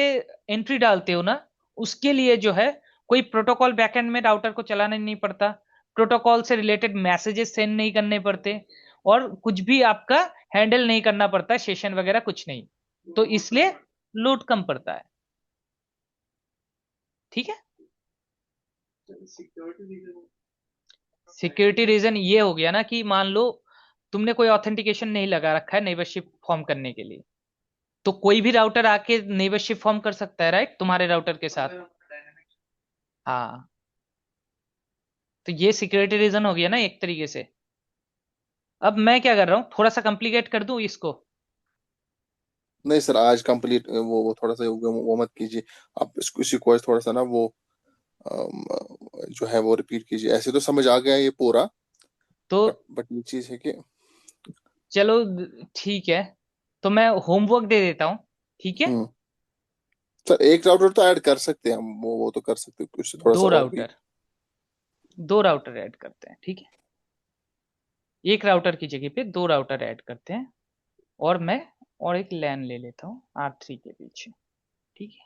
एंट्री डालते हो ना, उसके लिए जो है कोई प्रोटोकॉल बैकएंड में राउटर को चलाना नहीं पड़ता, प्रोटोकॉल से रिलेटेड मैसेजेस सेंड नहीं करने पड़ते, और कुछ भी आपका हैंडल नहीं करना पड़ता, सेशन वगैरह कुछ नहीं। तो इसलिए लोड कम पड़ता है। ठीक है। सिक्योरिटी रीजन ये हो गया ना कि मान लो तुमने कोई ऑथेंटिकेशन नहीं लगा रखा है नेबरशिप फॉर्म करने के लिए, तो कोई भी राउटर आके नेबरशिप फॉर्म कर सकता है, राइट, तुम्हारे राउटर के साथ। हाँ, तो ये सिक्योरिटी रीजन हो गया ना एक तरीके से। अब मैं क्या कर रहा हूँ, थोड़ा सा कॉम्प्लिकेट कर दूं इसको। नहीं सर, आज कंप्लीट वो थोड़ा सा वो मत कीजिए। आप इसको इसी को थोड़ा सा ना वो अम, जो है वो रिपीट कीजिए। ऐसे तो समझ आ गया ये पूरा, तो बट ये चीज है कि चलो ठीक है, तो मैं होमवर्क दे देता हूँ। ठीक है। हम्म सर एक राउटर तो ऐड कर सकते हैं हम, वो तो कर सकते हैं उससे थोड़ा सा दो और भी। राउटर 2 राउटर ऐड करते हैं, ठीक है। एक राउटर की जगह पे 2 राउटर ऐड करते हैं, और मैं और एक लैन ले लेता हूँ R3 के पीछे। ठीक है।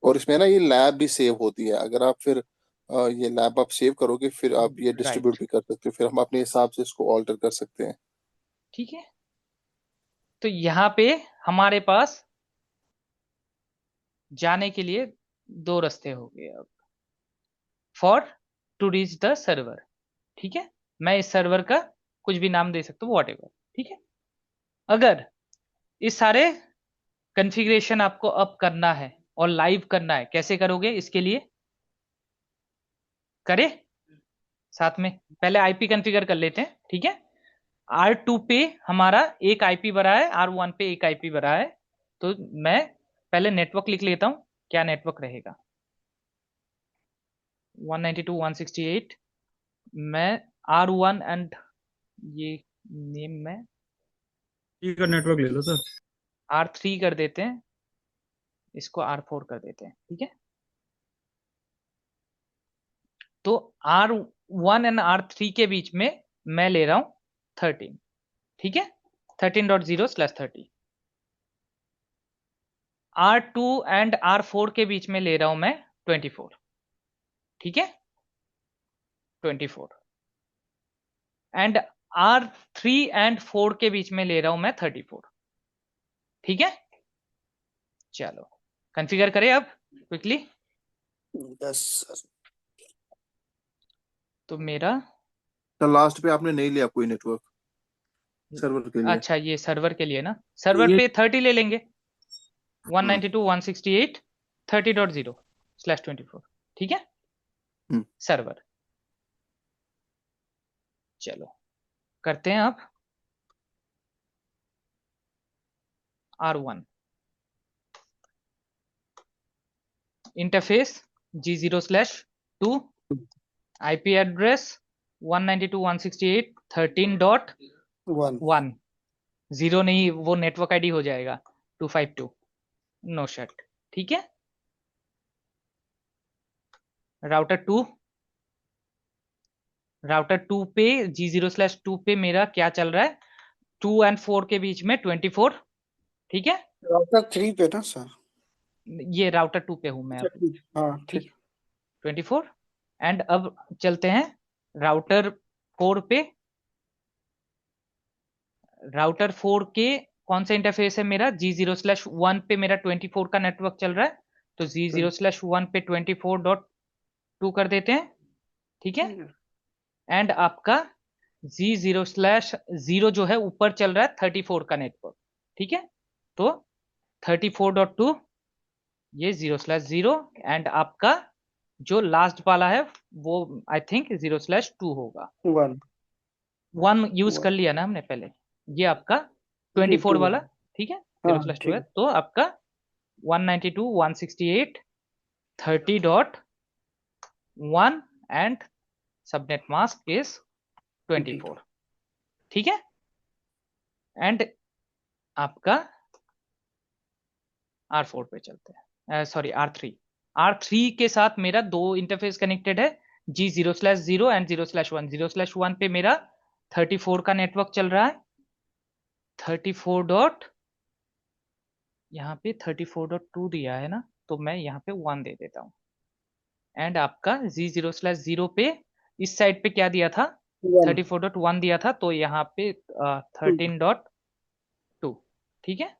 और इसमें ना ये लैब भी सेव होती है, अगर आप फिर ये लैब आप सेव करोगे फिर आप ये राइट। डिस्ट्रीब्यूट भी कर सकते हो, फिर हम अपने हिसाब से इसको ऑल्टर कर सकते हैं। ठीक है। तो यहाँ पे हमारे पास जाने के लिए 2 रास्ते हो गए अब, for to reach the server. ठीक है। मैं इस सर्वर का कुछ भी नाम दे सकता हूँ, वॉट एवर। ठीक है। अगर इस सारे कॉन्फ़िगरेशन आपको अप करना है और लाइव करना है, कैसे करोगे इसके लिए? करे साथ में, पहले आईपी कॉन्फ़िगर कर लेते हैं, ठीक है। R2 पे हमारा एक आईपी भरा है, R1 पे एक आईपी भरा है, तो मैं पहले नेटवर्क लिख लेता हूं, क्या नेटवर्क रहेगा। 192.168, मैं R1 एंड ये नेम में ठीक है, नेटवर्क ले लो सर। R3 कर देते हैं, इसको R4 कर देते हैं, ठीक है। तो R1 एंड R3 के बीच में मैं ले रहा हूं 13, ठीक है, 13.0/30। R2 एंड R4 के बीच में ले रहा हूं मैं 24, ठीक है, 24। एंड R3 एंड 4 के बीच में ले रहा हूं मैं 34, ठीक है। चलो कॉन्फ़िगर करें अब क्विकली। Yes sir. तो मेरा, तो लास्ट पे आपने नहीं लिया कोई नेटवर्क सर्वर के लिए? अच्छा ये सर्वर के लिए ना, सर्वर ये पे 30 ले लेंगे, 192.168 30.0/24, ठीक है, हम्म। सर्वर। चलो करते हैं अब R1 interface G0/2, IP address 192.168.13.1, zero नहीं, वो नेटवर्क आईडी हो जाएगा 252, नो शट, ठीक है। राउटर 2 पे G0/2 पे मेरा क्या चल रहा है, 2 एंड 4 के बीच में 24, ठीक है। राउटर 3 पे ना सर? ये राउटर 2 पे हूं मैं अच्छा अब, ठीक, हाँ ठीक, ठीक। 24। एंड अब चलते हैं राउटर 4 पे। राउटर 4 के कौन सा इंटरफेस है मेरा, G0/1 पे मेरा 24 का नेटवर्क चल रहा है, तो G0/1 पे 24.2 कर देते हैं, ठीक है। एंड आपका G0/0 जो है ऊपर चल रहा है 34 का नेटवर्क, ठीक है। तो 34.2 ये 0/0, एंड आपका जो लास्ट वाला है वो आई थिंक 0/2 होगा। 1 1 यूज कर लिया ना हमने पहले, ये आपका 24 2 वाला, ठीक है, हाँ 0/2 है, ठीक। तो आपका 192.168 30.1 एंड सबनेट मास्क इज 24, ठीक है। एंड आपका R4 पे चलते हैं, सॉरी R3 के साथ मेरा दो इंटरफेस कनेक्टेड है, G0/0 एंड 0/1। 0/1 पे मेरा 34 का नेटवर्क चल रहा है, 34 डॉट, यहाँ पे 34.2 दिया है ना, तो मैं यहाँ पे 1 दे देता हूँ। एंड आपका G0/0 पे इस साइड पे क्या दिया था, 1 34.1 दिया था, तो यहाँ पे 13.2, ठीक है।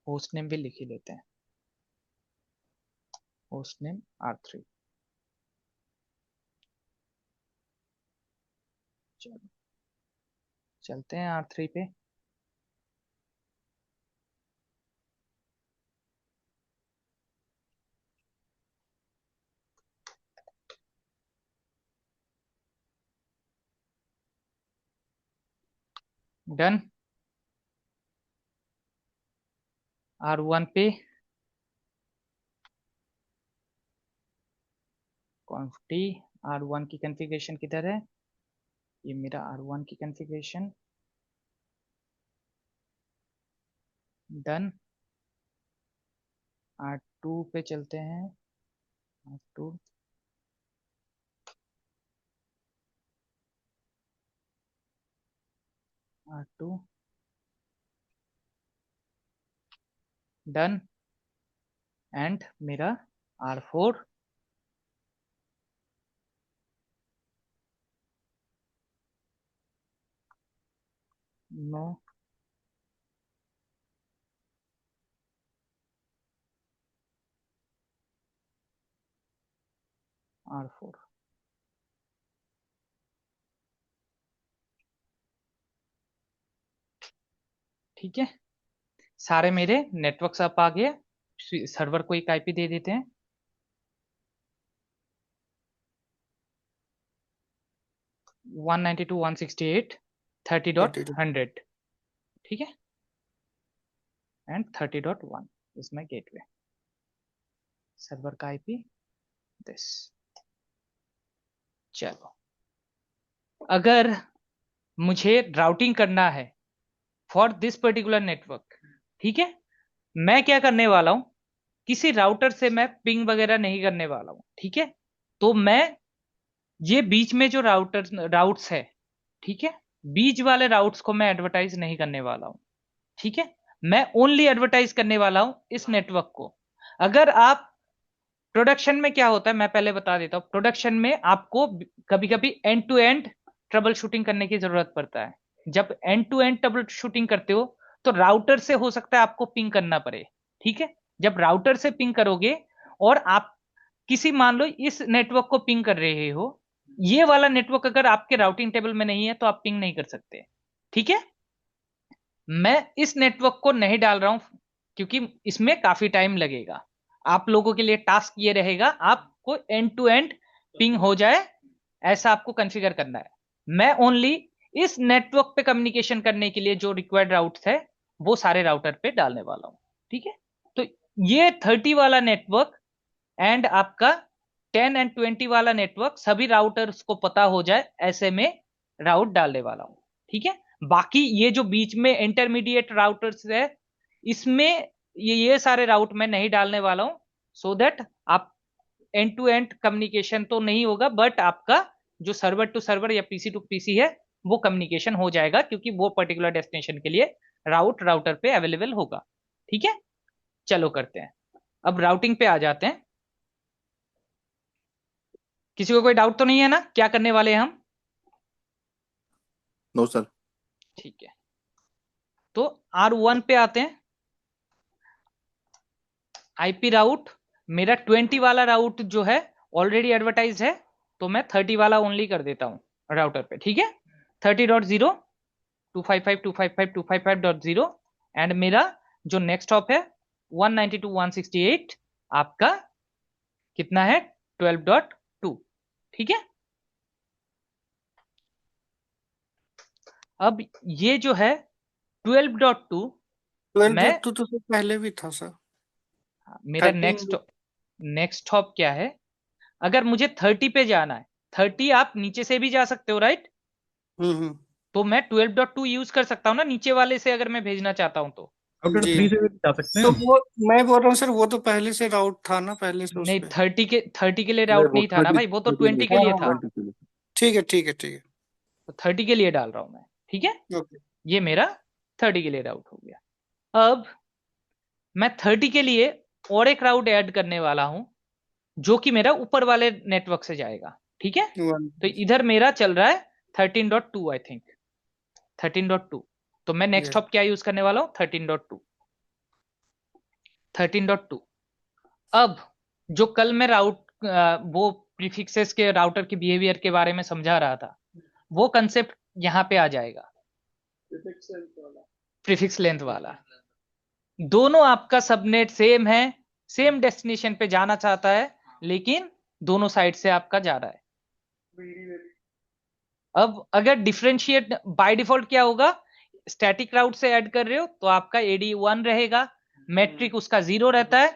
होस्ट नेम भी लिख ही लेते हैं, होस्ट नेम R3। चलो चलते हैं R3 पे। डन। R1 पे कॉन्फिग, R1 की कॉन्फ़िगरेशन किधर है, ये मेरा R1 की कॉन्फ़िगरेशन, डन। R2 पे चलते हैं, R2 R2 डन। एंड मेरा R4 नो, R4, ठीक है, सारे मेरे नेटवर्क्स अप आ गए। सर्वर को एक आईपी दे देते हैं, 192.168.30.100, ठीक है, and 30.1 is my gateway. Server का आईपी दिस। चलो, अगर मुझे राउटिंग करना है फॉर दिस पर्टिकुलर नेटवर्क, ठीक है, मैं क्या करने वाला हूं, किसी राउटर से मैं पिंग वगैरह नहीं करने वाला हूं, ठीक है। तो मैं ये बीच में जो राउट्स है, ठीक है, बीच वाले राउट्स को मैं एडवर्टाइज नहीं करने वाला हूं, ठीक है। मैं ओनली एडवर्टाइज करने वाला हूं इस नेटवर्क को। अगर आप प्रोडक्शन में क्या होता है मैं पहले बता देता हूं। प्रोडक्शन में आपको कभी कभी end to end troubleshooting करने की जरूरत पड़ता है। जब end to end troubleshooting करते हो तो राउटर से हो सकता है आपको पिंग करना पड़े, ठीक है। जब राउटर से पिंग करोगे और आप किसी मान लो इस नेटवर्क को पिंग कर रहे हो, ये वाला नेटवर्क अगर आपके राउटिंग टेबल में नहीं है तो आप पिंग नहीं कर सकते, ठीक है। मैं इस नेटवर्क को नहीं डाल रहा हूं क्योंकि इसमें काफी टाइम लगेगा। आप लोगों के लिए टास्क ये रहेगा, आपको एंड टू एंड पिंग हो जाए ऐसा आपको कॉन्फ़िगर करना है। मैं ओनली इस नेटवर्क पे कम्युनिकेशन करने के लिए जो रिक्वायर्ड राउट्स है वो सारे राउटर पे डालने वाला हूं, ठीक है। तो ये 30 वाला नेटवर्क एंड आपका 10 एंड 20 वाला नेटवर्क सभी राउटर्स को पता हो जाए ऐसे में राउट डालने वाला हूं, ठीक है। बाकी ये जो बीच में इंटरमीडिएट राउटर्स है इसमें ये सारे राउट मैं नहीं डालने वाला हूं, सो दैट आप एंड टू एंड कम्युनिकेशन तो नहीं होगा, बट आपका जो सर्वर टू सर्वर या पीसी टू पीसी है वो कम्युनिकेशन हो जाएगा, क्योंकि वो पर्टिकुलर डेस्टिनेशन के लिए राउटर पे अवेलेबल होगा, ठीक है। चलो करते हैं, अब राउटिंग पे आ जाते हैं। किसी को कोई डाउट तो नहीं है ना क्या करने वाले हैं हम? No sir. ठीक है, तो R1 पे आते हैं। आईपी राउट मेरा 20 वाला राउट जो है ऑलरेडी एडवर्टाइज है, तो मैं 30 वाला ओनली कर देता हूं राउटर पे, ठीक है। 30.0 255.255.255.0 एंड मेरा जो नेक्स्ट हॉप है 192.168 आपका कितना है 12.2, ठीक है। अब ये जो है 12.2 मैं 12.2 तो पहले भी था सर। मेरा 13 नेक्स्ट हॉप क्या है, अगर मुझे 30 पे जाना है, 30 आप नीचे से भी जा सकते हो, राइट। हम्म तो मैं 12.2 यूज कर सकता हूँ ना नीचे वाले से अगर मैं भेजना चाहता हूँ तो। राउटर जी 3 से भी जा सकते तो हैं। वो मैं बोल रहा हूँ सर, वो तो पहले से राउट था ना पहले से उस नहीं, पे। 30 के लिए नहीं, राउट वो नहीं था ना 30 भाई, वो तो 20 के हाँ लिए हाँ था। हाँ 20 के लिए। ठीक है ठीक है ठीक तो 30 के लिए डाल रहा हूं मैं, ठीक है। है ओके। ये मेरा 30 के लिए राउट हो गया। अब मैं 30 के लिए और एक राउट ऐड करने वाला हूं जो कि मेरा ऊपर वाले नेटवर्क से जाएगा, ठीक है। तो इधर मेरा चल रहा है 13.2 आई थिंक 13.2। तो मैं नेक्स्ट हॉप क्या यूज करने वाला हूं 13.2। अब जो कल मैं वो प्रीफिक्सेस के राउटर के बिहेवियर के बारे में समझा रहा था, वो कंसेप्ट यहाँ पे आ जाएगा, प्रीफिक्स लेंथ वाला। दोनों आपका सबनेट सेम है, सेम डेस्टिनेशन पे जाना चाहता है, लेकिन दोनों साइड से आपका जा रहा है। अब अगर डिफरेंशिएट बाय डिफॉल्ट क्या होगा, स्टैटिक राउट से ऐड कर रहे हो तो आपका एडी 1 रहेगा, मैट्रिक उसका 0 रहता है,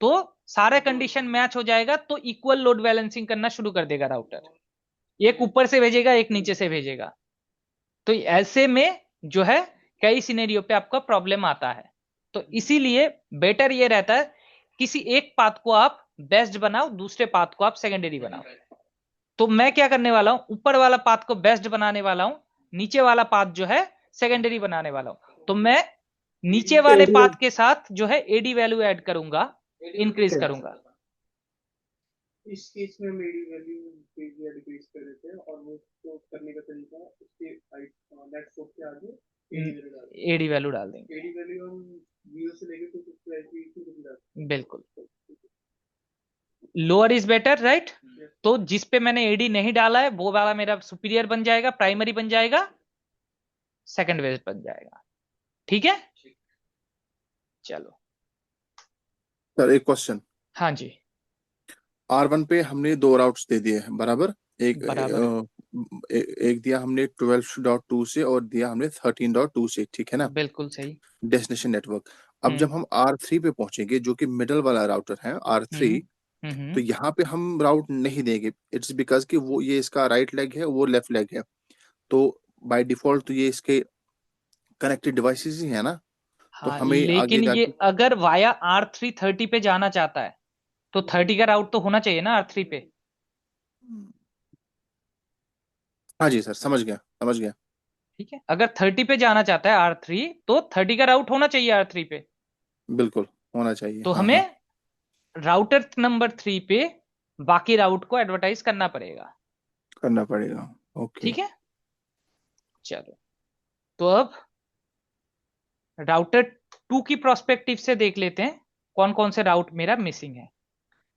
तो सारे कंडीशन मैच हो जाएगा, तो इक्वल लोड बैलेंसिंग करना शुरू कर देगा राउटर। एक ऊपर से भेजेगा, एक नीचे से भेजेगा। तो ऐसे में जो है कई सिनेरियो पे आपका प्रॉब्लम आता है। तो इसीलिए बेटर ये रहता है किसी एक पाथ को आप बेस्ट बनाओ, दूसरे पाथ को आप सेकेंडरी बनाओ। तो मैं क्या करने वाला हूं, ऊपर वाला पाथ को बेस्ट बनाने वाला हूं, नीचे वाला पाथ जो है सेकेंडरी बनाने वाला हूं। तो मैं नीचे वाले पाथ के साथ जो है एडी वैल्यू ऐड करूंगा, इंक्रीज करूंगा। इस केस में मेरी वैल्यू डिक्रीज कर देते हैं और वो तो करने का तरीका उसके नेट स्कोप के आगे एडी वैल्यू डाल देंगे, एडी वैल्यू हम 0 से लेके तो बिल्कुल। Lower is better, right. तो जिस पे मैंने एडी नहीं डाला है वो वाला मेरा सुपीरियर बन जाएगा, प्राइमरी बन जाएगा, सेकंड बेस्ट बन जाएगा। ठीक है, चलो। सर एक क्वेश्चन, हाँ जी, R1 पे हमने 2 राउट्स दे दिए हैं बराबर। एक बराबर, एक दिया हमने 12.2 से और दिया हमने 13.2 से, ठीक है ना, बिल्कुल सही। Destination network. अब जब हम्म हम R3 पे पहुंचेंगे जो कि मिडल वाला राउटर है R3, हम्म तो यहाँ पे हम राउट नहीं देंगे। इट्स बिकॉज कि वो ये इसका राइट लेग है, वो लेफ्ट लेग है, तो बाय डिफॉल्ट तो ये इसके कनेक्टेड डिवाइसेस ही है ना, तो हाँ, हमें आगे लेकिन ये जाके। अगर वाया R3 30 पे जाना चाहता है तो 30 का राउट तो होना चाहिए ना R3 पे। हाँ जी सर, समझ गया समझ गया। ठीक है, अगर 30 पे जाना चाहता है R3 तो 30 का राउट होना चाहिए R3 पे। बिल्कुल होना चाहिए, तो हाँ हाँ। हमें राउटर नंबर 3 पे बाकी राउट को एडवर्टाइज करना पड़ेगा। करना पड़ेगा, ओके। ठीक है, चलो। तो अब राउटर 2 की प्रोस्पेक्टिव से देख लेते हैं कौन कौन से राउट मेरा मिसिंग है।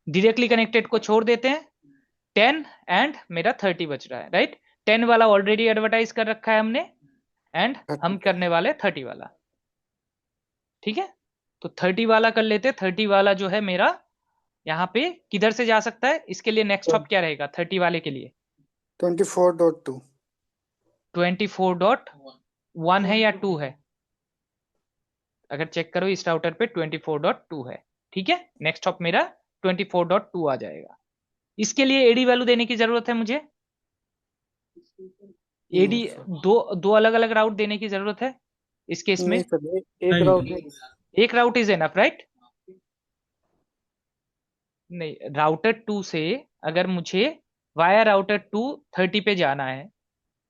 डायरेक्टली कनेक्टेड को छोड़ देते हैं, 10 एंड मेरा 30 बच रहा है, राइट। 10 वाला ऑलरेडी एडवर्टाइज कर रखा है हमने, एंड हम करने वाले 30 वाला। ठीक है, तो 30 वाला कर लेते। 30 वाला जो है मेरा यहाँ पे किधर से जा सकता है, इसके लिए नेक्स्ट हॉप क्या रहेगा 30 वाले के लिए? 24.2। 24.1 है या 2 है? अगर चेक करो इस राउटर पे 24.2 है। ठीक है, नेक्स्ट हॉप मेरा 24.2 आ जाएगा। इसके लिए एडी वैल्यू देने की जरूरत है मुझे। एडी सर दो दो अलग अलग राउट देने की जरूरत है इस केस में। नहीं सर, एक नहीं राउट एक राउट इज एनफ, राइट? नहीं, राउटर 2 से अगर मुझे वाया राउटर 2 30 पे जाना है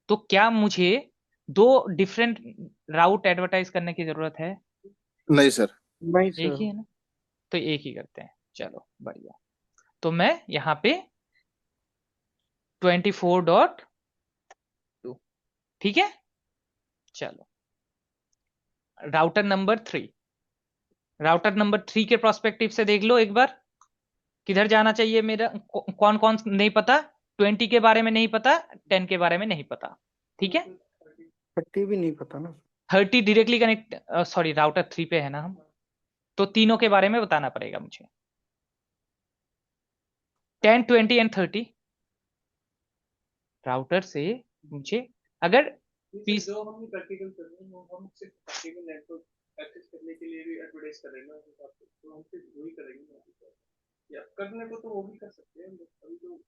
तो क्या मुझे दो डिफरेंट राउट एडवर्टाइज करने की जरूरत है? नहीं सर। नहीं एक सर। ही है ना, तो एक ही करते हैं। चलो बढ़िया। तो मैं यहाँ पे 24.2, ठीक है, चलो। राउटर नंबर 3, राउटर नंबर 3 के प्रोस्पेक्टिव से देख लो एक बार किधर जाना चाहिए मेरा। कौन कौन नहीं पता, 20 के बारे में नहीं पता, 10 के बारे में नहीं पता। ठीक है, 30 भी नहीं पता ना। 30 डायरेक्टली कनेक्ट, सॉरी राउटर 3 पे है ना हम, तो तीनों के बारे में बताना पड़ेगा मुझे। 10 20 एंड 30 राउटर से मुझे अगर पीस, जो हम प्रैक्टिकल कर रहे हैं वो हम सिर्फ प्रैक्टिकल नेटवर्क एक्सेस करने के लिए भी एडवर्टाइज कर रहे हैं ना, उस हिसाब से तो हम सिर्फ वही करेंगे ना। या करने को तो वो भी कर सकते हैं अभी तो।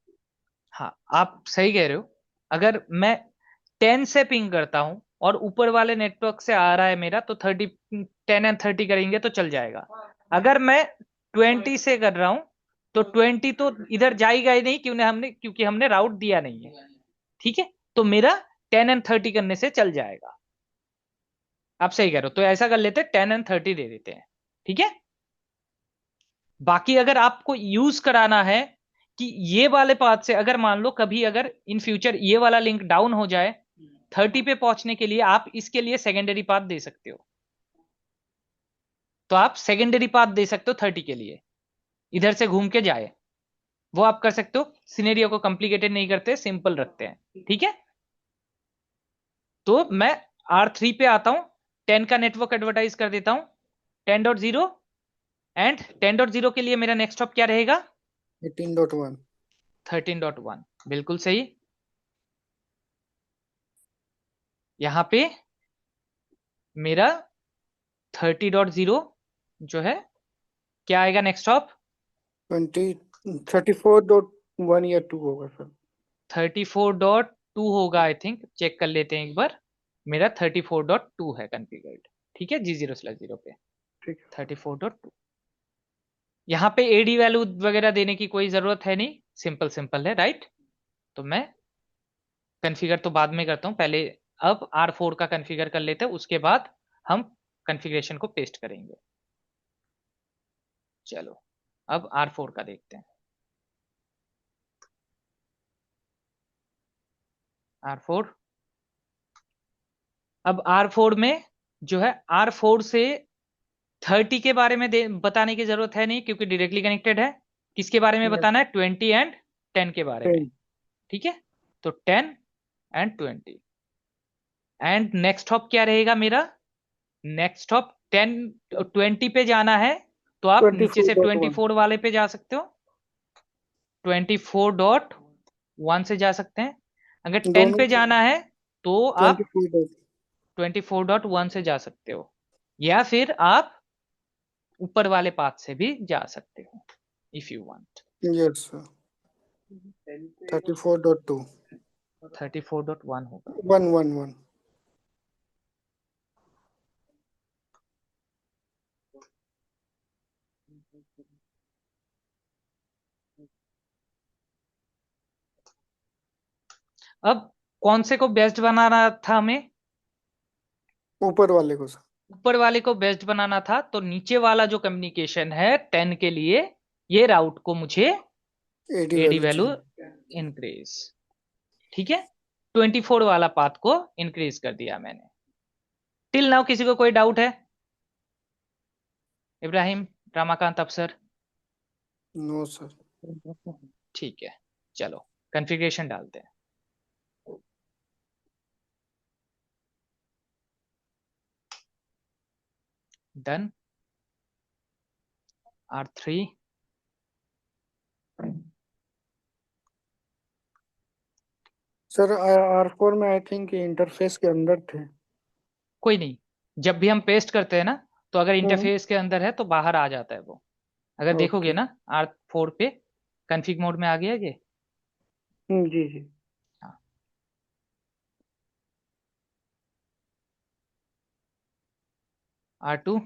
हाँ आप सही कह रहे हो। अगर मैं 10 से पिंग करता हूं और ऊपर वाले नेटवर्क से आ रहा है मेरा, तो 30 10 एंड 30 करेंगे तो चल जाएगा। अगर मैं 20 से कर रहा हूं तो 20 तो इधर जाएगा ही नहीं, क्योंकि हमने राउट दिया नहीं है। ठीक है, तो मेरा 10 एंड 30 करने से चल जाएगा। आप सही कह रहे हो, तो ऐसा कर लेते हैं 10 एंड 30 दे देते हैं। ठीक है, बाकी अगर आपको यूज कराना है कि ये वाले पाथ से अगर मान लो कभी अगर इन फ्यूचर ये वाला लिंक डाउन हो जाए 30 पे पहुंचने के लिए, आप इसके लिए सेकेंडरी पाथ दे सकते हो। तो आप सेकेंडरी पाथ दे सकते हो 30 के लिए, इधर से घूम के जाए, वो आप कर सकते हो। सिनेरियो को कॉम्प्लिकेटेड नहीं करते, सिंपल रखते हैं। ठीक है, तो मैं R3 पे आता हूं, 10 का नेटवर्क एडवर्टाइज कर देता हूं 10.0, एंड 10.0 के लिए मेरा नेक्स्ट हॉप क्या रहेगा? 18.1। 13.1, बिल्कुल सही। यहां पे मेरा 30.0 जो है क्या आएगा नेक्स्ट हॉप? 34.1 या 2 होगा सर। 34.2 होगा आई थिंक, चेक कर लेते हैं एक बार। मेरा 34.2 है कॉन्फ़िगर्ड। ठीक है, G0/0 पे ठीक है। 34.2। यहाँ पे एडी वैल्यू वगैरह देने की कोई जरूरत है नहीं, सिंपल सिंपल है, राइट। तो मैं कॉन्फ़िगर तो बाद में करता हूँ, पहले अब R4 का कॉन्फ़िगर कर लेते हैं, उसके बाद हम कॉन्फ़िगरेशन को पेस्ट करेंगे। चलो अब R4 का देखते हैं। R4, अब R4 में जो है R4 से 30 के बारे में बताने की जरूरत है नहीं, क्योंकि डायरेक्टली कनेक्टेड है। किसके बारे में बताना है? 20 एंड 10 के बारे में। 10। ठीक है, तो 10 एंड 20, एंड नेक्स्ट हॉप क्या रहेगा मेरा? नेक्स्ट हॉप 20 पे जाना है तो आप नीचे से 24.1 24 वाले पे जा सकते हो, 24.1 से जा सकते हैं। अगर 10 दोनों पे जाना है तो आप 24. 24.1 से जा सकते हो, या फिर आप ऊपर वाले पाथ से भी जा सकते हो if you want. Yes sir. 34.2. 34.1 होगा। 111. अब कौन से को बेस्ट बनाना था हमें? ऊपर वाले को सर. ऊपर वाले को बेस्ट बनाना था, तो नीचे वाला जो कम्युनिकेशन है 10 के लिए, ये राउट को मुझे एडी एडी वैल्यू वैल्यू चाहिए. इंक्रीज, ठीक है, 24 वाला पाथ को इंक्रीज कर दिया मैंने। टिल नाउ किसी को कोई डाउट है? इब्राहिम, रामाकांत, अफसर? No sir. ठीक है, चलो कॉन्फ़िगरेशन डालते हैं। डन। R3 सर R4 में आई थिंक इंटरफेस के अंदर थे. कोई नहीं, जब भी हम पेस्ट करते हैं ना, तो अगर हम्म. इंटरफेस के अंदर है तो बाहर आ जाता है वो। अगर देखोगे ओके. ना R4 पे कॉन्फ़िग मोड में आ गया ये। जी जी. हाँ, R2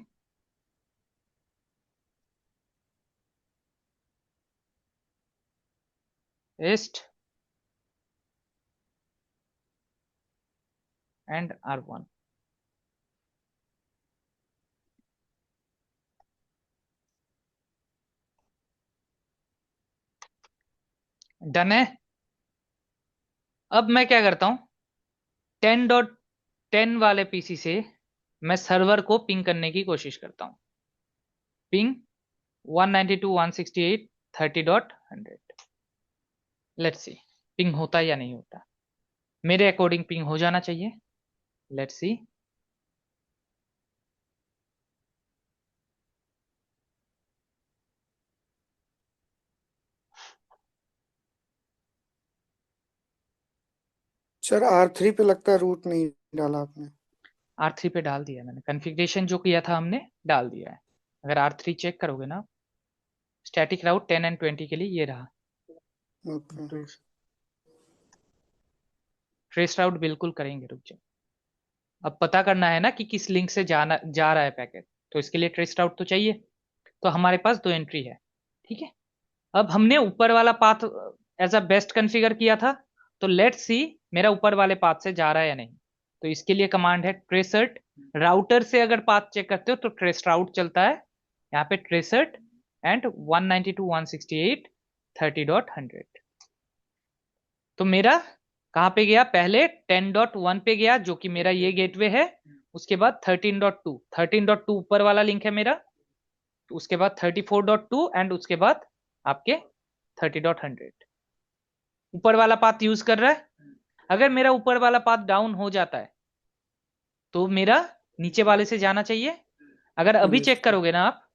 paste and R1। Done है। अब मैं क्या करता हूं, 10.10 वाले पीसी से मैं सर्वर को पिंग करने की कोशिश करता हूं। पिंग 192.168.30.100। लेट्स सी पिंग होता या नहीं होता। मेरे अकॉर्डिंग पिंग हो जाना चाहिए। Let's see. सर R3 पे लगता है रूट नहीं डाला आपने. R3 पे डाल दिया मैंने, कॉन्फ़िगरेशन जो किया था हमने डाल दिया है। अगर R3 चेक करोगे ना, स्टैटिक राउट 10 एंड 20 के लिए ये रहा। ओके. ट्रेस राउट बिल्कुल करेंगे, रुक जाओ। अब पता करना है ना कि किस लिंक से जा रहा है पैकेट, तो इसके लिए ट्रेस राउट तो चाहिए। तो हमारे पास 2 एंट्री है, ठीक है। अब हमने ऊपर वाला path as a best configure किया था, तो लेट्स सी मेरा ऊपर वाले पाथ से जा रहा है या नहीं। तो इसके लिए कमांड है ट्रेसर्ट। राउटर से अगर पाथ चेक करते हो तो ट्रेस राउट चलता है, यहाँ पे ट्रेसर्ट एंड 192.168.30.100। तो मेरा कहाँ पे गया, पहले 10.1 पे गया जो कि मेरा ये गेटवे है, उसके बाद 13.2, 13.2 ऊपर वाला लिंक है मेरा, उसके बाद 34.2 एंड उसके बाद आपके 30.100। ऊपर वाला पाथ यूज कर रहा है। अगर मेरा ऊपर वाला पाथ डाउन हो जाता है तो मेरा नीचे वाले से जाना चाहिए। अगर अभी Yes. चेक करोगे ना आप,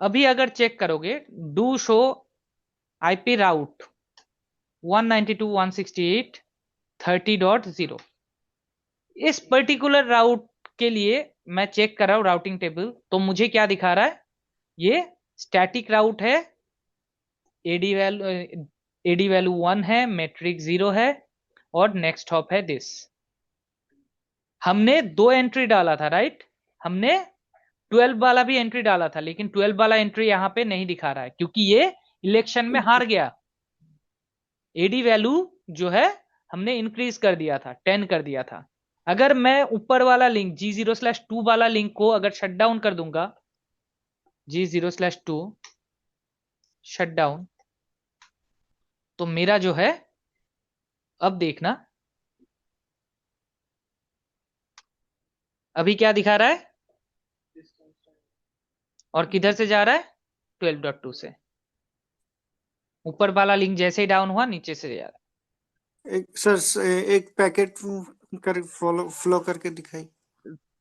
अभी अगर चेक करोगे, डू शो आईपी राउट 192.168.30.0, इस पर्टिकुलर राउट के लिए मैं चेक कर रहा हूं राउटिंग टेबल, तो मुझे क्या दिखा रहा है, ये स्टैटिक राउट है, एडी वैल्यू 1 है, मेट्रिक 0 है, और नेक्स्ट हॉप है दिस। हमने 2 एंट्री डाला था, राइट। हमने 12 वाला भी एंट्री डाला था, लेकिन 12 वाला एंट्री यहां पे नहीं दिखा रहा है क्योंकि ये इलेक्शन में हार गया। एडी वैल्यू जो है हमने इंक्रीज कर दिया था, 10 कर दिया था। अगर मैं ऊपर वाला लिंक G0/2 वाला लिंक को अगर शट डाउन कर दूंगा, G0/2 शट डाउन, तो मेरा जो है, अब देखना अभी क्या दिखा रहा है, और किधर से जा रहा है, 12.2 से। ऊपर वाला लिंक जैसे ही डाउन हुआ नीचे से जा रहा है। एक सर एक पैकेट कर फ्लो करके दिखाई.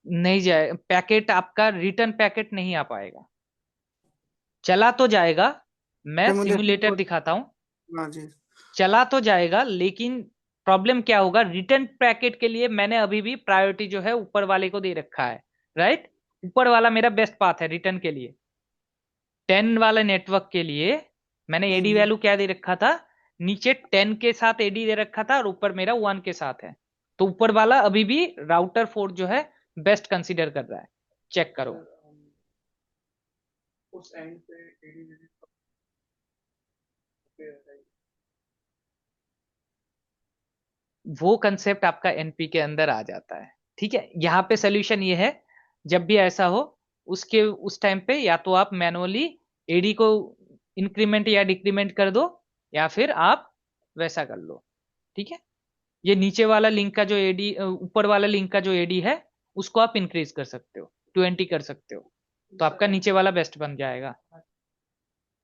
नहीं जाए, पैकेट आपका रिटर्न पैकेट नहीं आ पाएगा। चला तो जाएगा, मैं सिमुलेशन सिमुलेटर को। दिखाता हूँ। हाँ जी। चला तो जाएगा, लेकिन प्रॉब्लम क्या होगा, रिटर्न पैकेट के लिए मैंने अभी भी प्रायोरिटी जो है ऊपर वाले को दे रखा है, राइट। ऊपर वाला मेरा बेस्ट पाथ है रिटर्न के लिए। 10 वाले नेटवर्क के लिए मैंने एडी वैल्यू क्या दे रखा था, नीचे 10 के साथ एडी दे रखा था और ऊपर मेरा 1 के साथ है। तो ऊपर वाला अभी भी राउटर 4 जो है बेस्ट कंसीडर कर रहा है, चेक करो। उस एंड पे एडी विजिट पे वो कंसेप्ट आपका एनपी के अंदर आ जाता है, ठीक है। यहाँ पे सोल्यूशन ये है, जब भी ऐसा हो उसके उस टाइम पे या तो आप मैनुअली एडी को इंक्रीमेंट या डिक्रीमेंट कर दो, या फिर आप वैसा कर लो, ठीक है। ये नीचे वाला लिंक का जो एडी, ऊपर वाला लिंक का जो एडी है उसको आप इंक्रीज कर सकते हो, 20 कर सकते हो, तो आपका नीचे वाला बेस्ट बन जाएगा।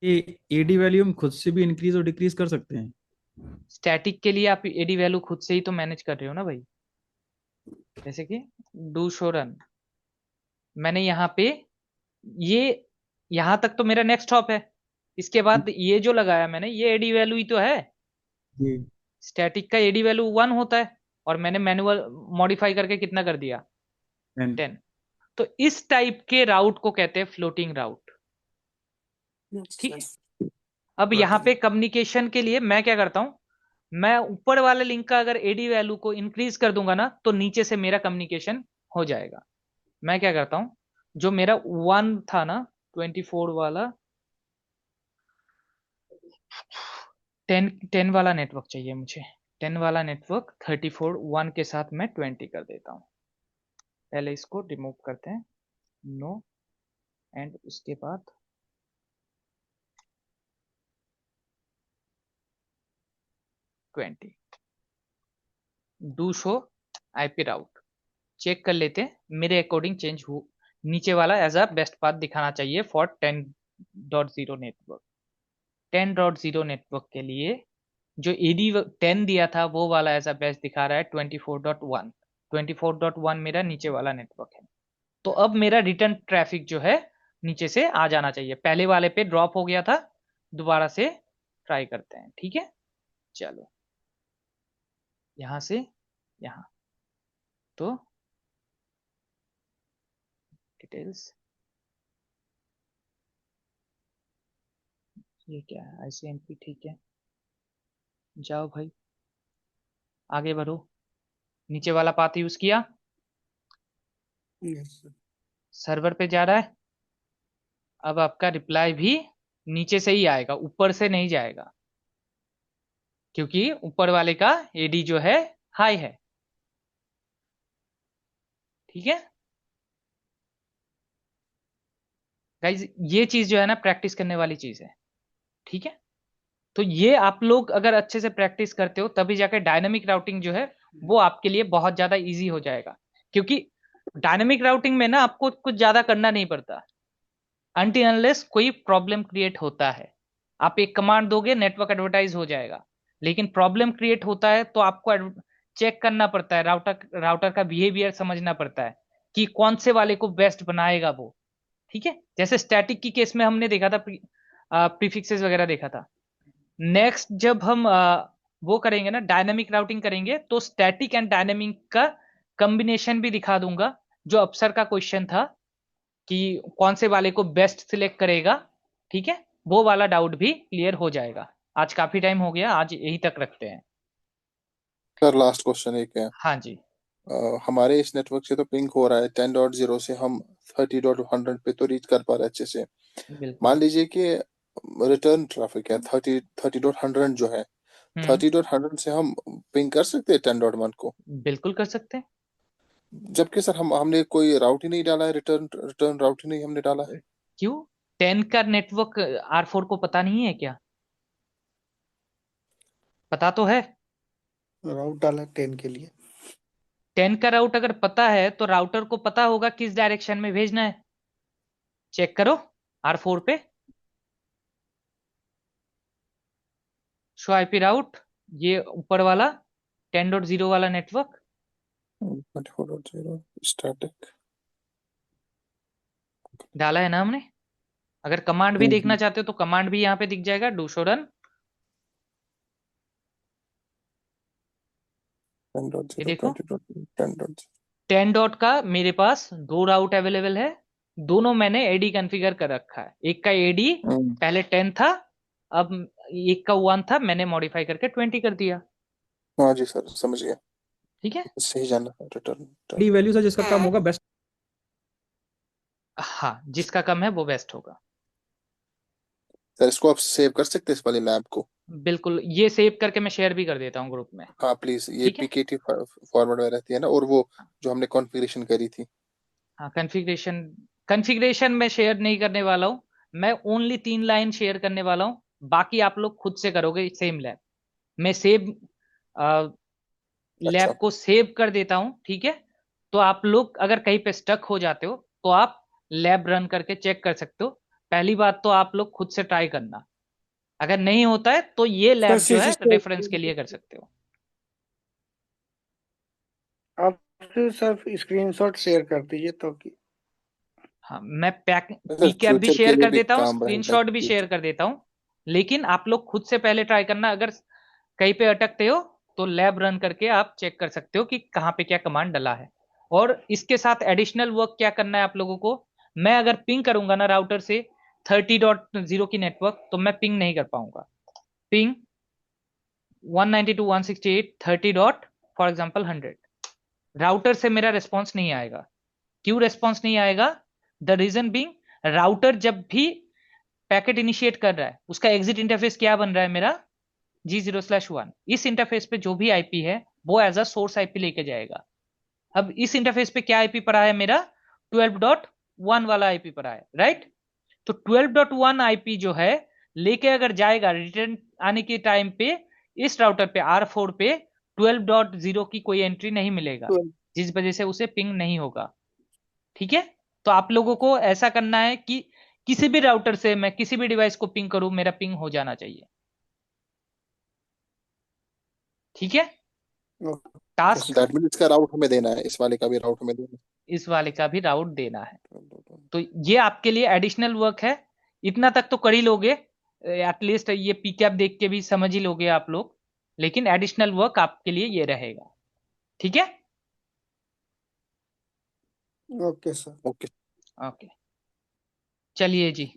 ये एडी वैल्यू हम खुद से भी इंक्रीज और डिक्रीज कर सकते हैं? स्टैटिक के लिए आप एडी वैल्यू खुद से ही तो मैनेज कर रहे हो ना भाई, जैसे कि डू शो रन, मैंने यहाँ पे ये, यहां तक तो मेरा नेक्स्ट हॉप है, इसके बाद ये जो लगाया मैंने ये एडी वैल्यू ही तो है। जी। स्टैटिक का एडी वैल्यू 1 होता है, और मैंने मैनुअल मॉडिफाई करके कितना कर दिया, 10। तो इस टाइप के राउट को कहते हैं फ्लोटिंग राउट, ठीक है। अब यहाँ पे कम्युनिकेशन के लिए मैं क्या करता हूं, मैं ऊपर वाले लिंक का अगर एडी वैल्यू को इंक्रीज कर दूंगा ना, तो नीचे से मेरा कम्युनिकेशन हो जाएगा। मैं क्या करता हूं, जो मेरा 1 था ना, 24 वाला, 10 वाला नेटवर्क चाहिए मुझे। 10 वाला नेटवर्क 34 1 के साथ मैं 20 कर देता हूँ। पहले इसको रिमूव करते हैं, नो, एंड उसके बाद 20। Do show IP route, check कर लेते हैं मेरे अकॉर्डिंग चेंज हो, नीचे वाला एज अ बेस्ट पाथ दिखाना चाहिए फॉर 10.0 नेटवर्क। 10.0 नेटवर्क के लिए जो एडी 10 दिया था वो वाला एज अ बेस्ट दिखा रहा है 24.1। 24.1 मेरा नीचे वाला नेटवर्क है। तो अब मेरा रिटर्न ट्रैफिक जो है नीचे से आ जाना चाहिए, पहले वाले पे ड्रॉप हो गया था, दोबारा से ट्राई करते हैं, ठीक है। चलो यहां से यहां, तो डिटेल्स, ये क्या है, आईसीएमपी, ठीक है। जाओ भाई आगे बढ़ो, नीचे वाला पाथ यूज किया, सर्वर पे जा रहा है। अब आपका रिप्लाई भी नीचे से ही आएगा, ऊपर से नहीं जाएगा, क्योंकि ऊपर वाले का एडी जो है हाई है, ठीक है गाइज। ये चीज जो है ना प्रैक्टिस करने वाली चीज है, ठीक है। तो ये आप लोग अगर अच्छे से प्रैक्टिस करते हो तभी जाकर डायनामिक राउटिंग जो है वो आपके लिए बहुत ज्यादा इजी हो जाएगा, क्योंकि डायनामिक राउटिंग में ना आपको कुछ ज्यादा करना नहीं पड़ता, अनटिल अनलेस कोई प्रॉब्लम क्रिएट होता है। आप एक कमांड दोगे नेटवर्क एडवर्टाइज हो जाएगा, लेकिन प्रॉब्लम क्रिएट होता है तो आपको चेक करना पड़ता है, राउटर का बिहेवियर समझना पड़ता है कि कौन से वाले को बेस्ट बनाएगा वो, ठीक है। जैसे स्टैटिक की केस में हमने देखा था, प्रीफिक्सेस वगैरह देखा था। नेक्स्ट जब हम वो करेंगे ना डायनामिक राउटिंग करेंगे, तो स्टैटिक एंड डायनामिक का कॉम्बिनेशन भी दिखा दूंगा, जो अप्सर का क्वेश्चन था कि कौन से वाले को बेस्ट सिलेक्ट करेगा, ठीक है। वो वाला डाउट भी क्लियर हो जाएगा। आज काफी टाइम हो गया, आज यही तक रखते हैं। सर लास्ट क्वेश्चन एक है। हाँ जी, हमारे इस नेटवर्क से तो पिंक हो रहा है 10.0 से हम 30.100 पे तो रीच कर पा रहे हैं अच्छे से। बिल्कुल। मान लीजिए कि रिटर्न ट्रैफिक है 30.100 जो है, 30.100 से हम पिंग कर सकते हैं 10.1 को? बिल्कुल कर सकते हैं। जबकि सर हमने कोई राउट ही नहीं डाला है, रिटर्न रिटर्न राउट ही नहीं हमने डाला है। क्यों, 10 का नेटवर्क R4 को पता नहीं है क्या, पता तो है। राउट डाला 10 के लिए। 10 का राउट अगर पता है तो राउटर को पता होगा किस डायरेक्शन में भेजना है, चेक करो R4 पे, शो आईपी राउट, ये ऊपर वाला 10.0 वाला नेटवर्क। 24.0 स्टैटिक डाला है ना हमने। अगर कमांड भी देखना हम्म। चाहते हो तो कमांड भी यहाँ पे दिख जाएगा, डू शो रन। ये 10.0 देखो 20.10. 10 डॉट का मेरे पास 2 राउट अवेलेबल है, दोनों मैंने एडी कॉन्फ़िगर कर रखा है। एक का एडी हम्म। पहले 10 था, अब एक का 1 था, मैंने मॉडिफाई करके 20 कर दिया। हाँ जी सर, समझ गया। ठीक है, सही जाना है, रिटर्न डी वैल्यू से जिसका कम होगा बेस्ट। हाँ जिसका कम है वो बेस्ट होगा। सर, इसको आप सेव कर सकते हैं इस वाले लैब को? बिल्कुल, ये सेव करके मैं शेयर भी कर देता हूँ ग्रुप में। हाँ प्लीज, ये ठीक है, पीकेटी फॉर्मेट में रहती है ना, और वो जो हमने कॉन्फ़िगरेशन करी थी। हाँ कॉन्फ़िगरेशन मैं शेयर नहीं करने वाला हूँ, मैं ओनली 3 लाइन शेयर करने वाला हूँ, बाकी आप लोग खुद से करोगे सेम लैब। मैं सेव अच्छा। लैब को सेव कर देता हूं, ठीक है। तो आप लोग अगर कहीं पे स्टक हो जाते हो तो आप लैब रन करके चेक कर सकते हो। पहली बात तो आप लोग खुद से ट्राई करना, अगर नहीं होता है तो ये सर लैब जो है इसका रेफरेंस के लिए कर सकते हो। आप सिर्फ स्क्रीनशॉट शेयर कर दीजिए तो कि हाँ मैं पैक सर, पीकैप भी फ्यूचर के शेयर लिए कर भी देता हूँ, काम रहेगा स्क्रीनशॉट भी कि शेयर कर देता हूँ, लेकिन आप लोग खुद से पहले ट्राई करना। अगर कहीं पे अटकते हो तो लैब रन करके आप चेक कर सकते हो कि कहाँ पे क्या कमांड डला है। और इसके साथ एडिशनल वर्क क्या करना है आप लोगों को, मैं अगर पिंग करूंगा ना राउटर से 30.0 की नेटवर्क, तो मैं पिंग नहीं कर पाऊंगा। पिंग 192.168 30 फॉर एग्जाम्पल 100, राउटर से मेरा रिस्पॉन्स नहीं आएगा। क्यों रिस्पॉन्स नहीं आएगा? द रीजन बीइंग, राउटर जब भी पैकेट इनिशिएट कर रहा है उसका एग्जिट इंटरफेस क्या बन रहा है मेरा, G0/1। इस इंटरफेस पे जो भी आईपी है वो एज अ सोर्स आईपी लेके जाएगा। अब इस इंटरफेस पे क्या आईपी पड़ा है मेरा, 12.1 वाला आईपी पड़ा है, राइट। तो 12.1 आईपी जो है लेके अगर जाएगा रिटर्न आने के टाइम पे, इस राउटर पे R4 पे 12.0 की कोई एंट्री नहीं मिलेगा, जिस वजह से उसे पिंग नहीं होगा। ठीक है, तो आप लोगों को ऐसा करना है कि किसी भी राउटर से मैं किसी भी डिवाइस को पिंग करूं, मेरा पिंग हो जाना चाहिए। ठीक है, टास्क दैट मीन इसका राउट हमें देना है, इस वाले का भी राउट हमें देना इस वाले का भी राउट देना है। है। तो ये आपके लिए एडिशनल वर्क है, इतना तक तो कर ही लोगे, एटलीस्ट ये पीकैप देख के भी समझ ही लोगे आप लोग, लेकिन एडिशनल वर्क आपके लिए ये रहेगा। ठीक है, ओके सर। ओके। ओके, चलिए जी।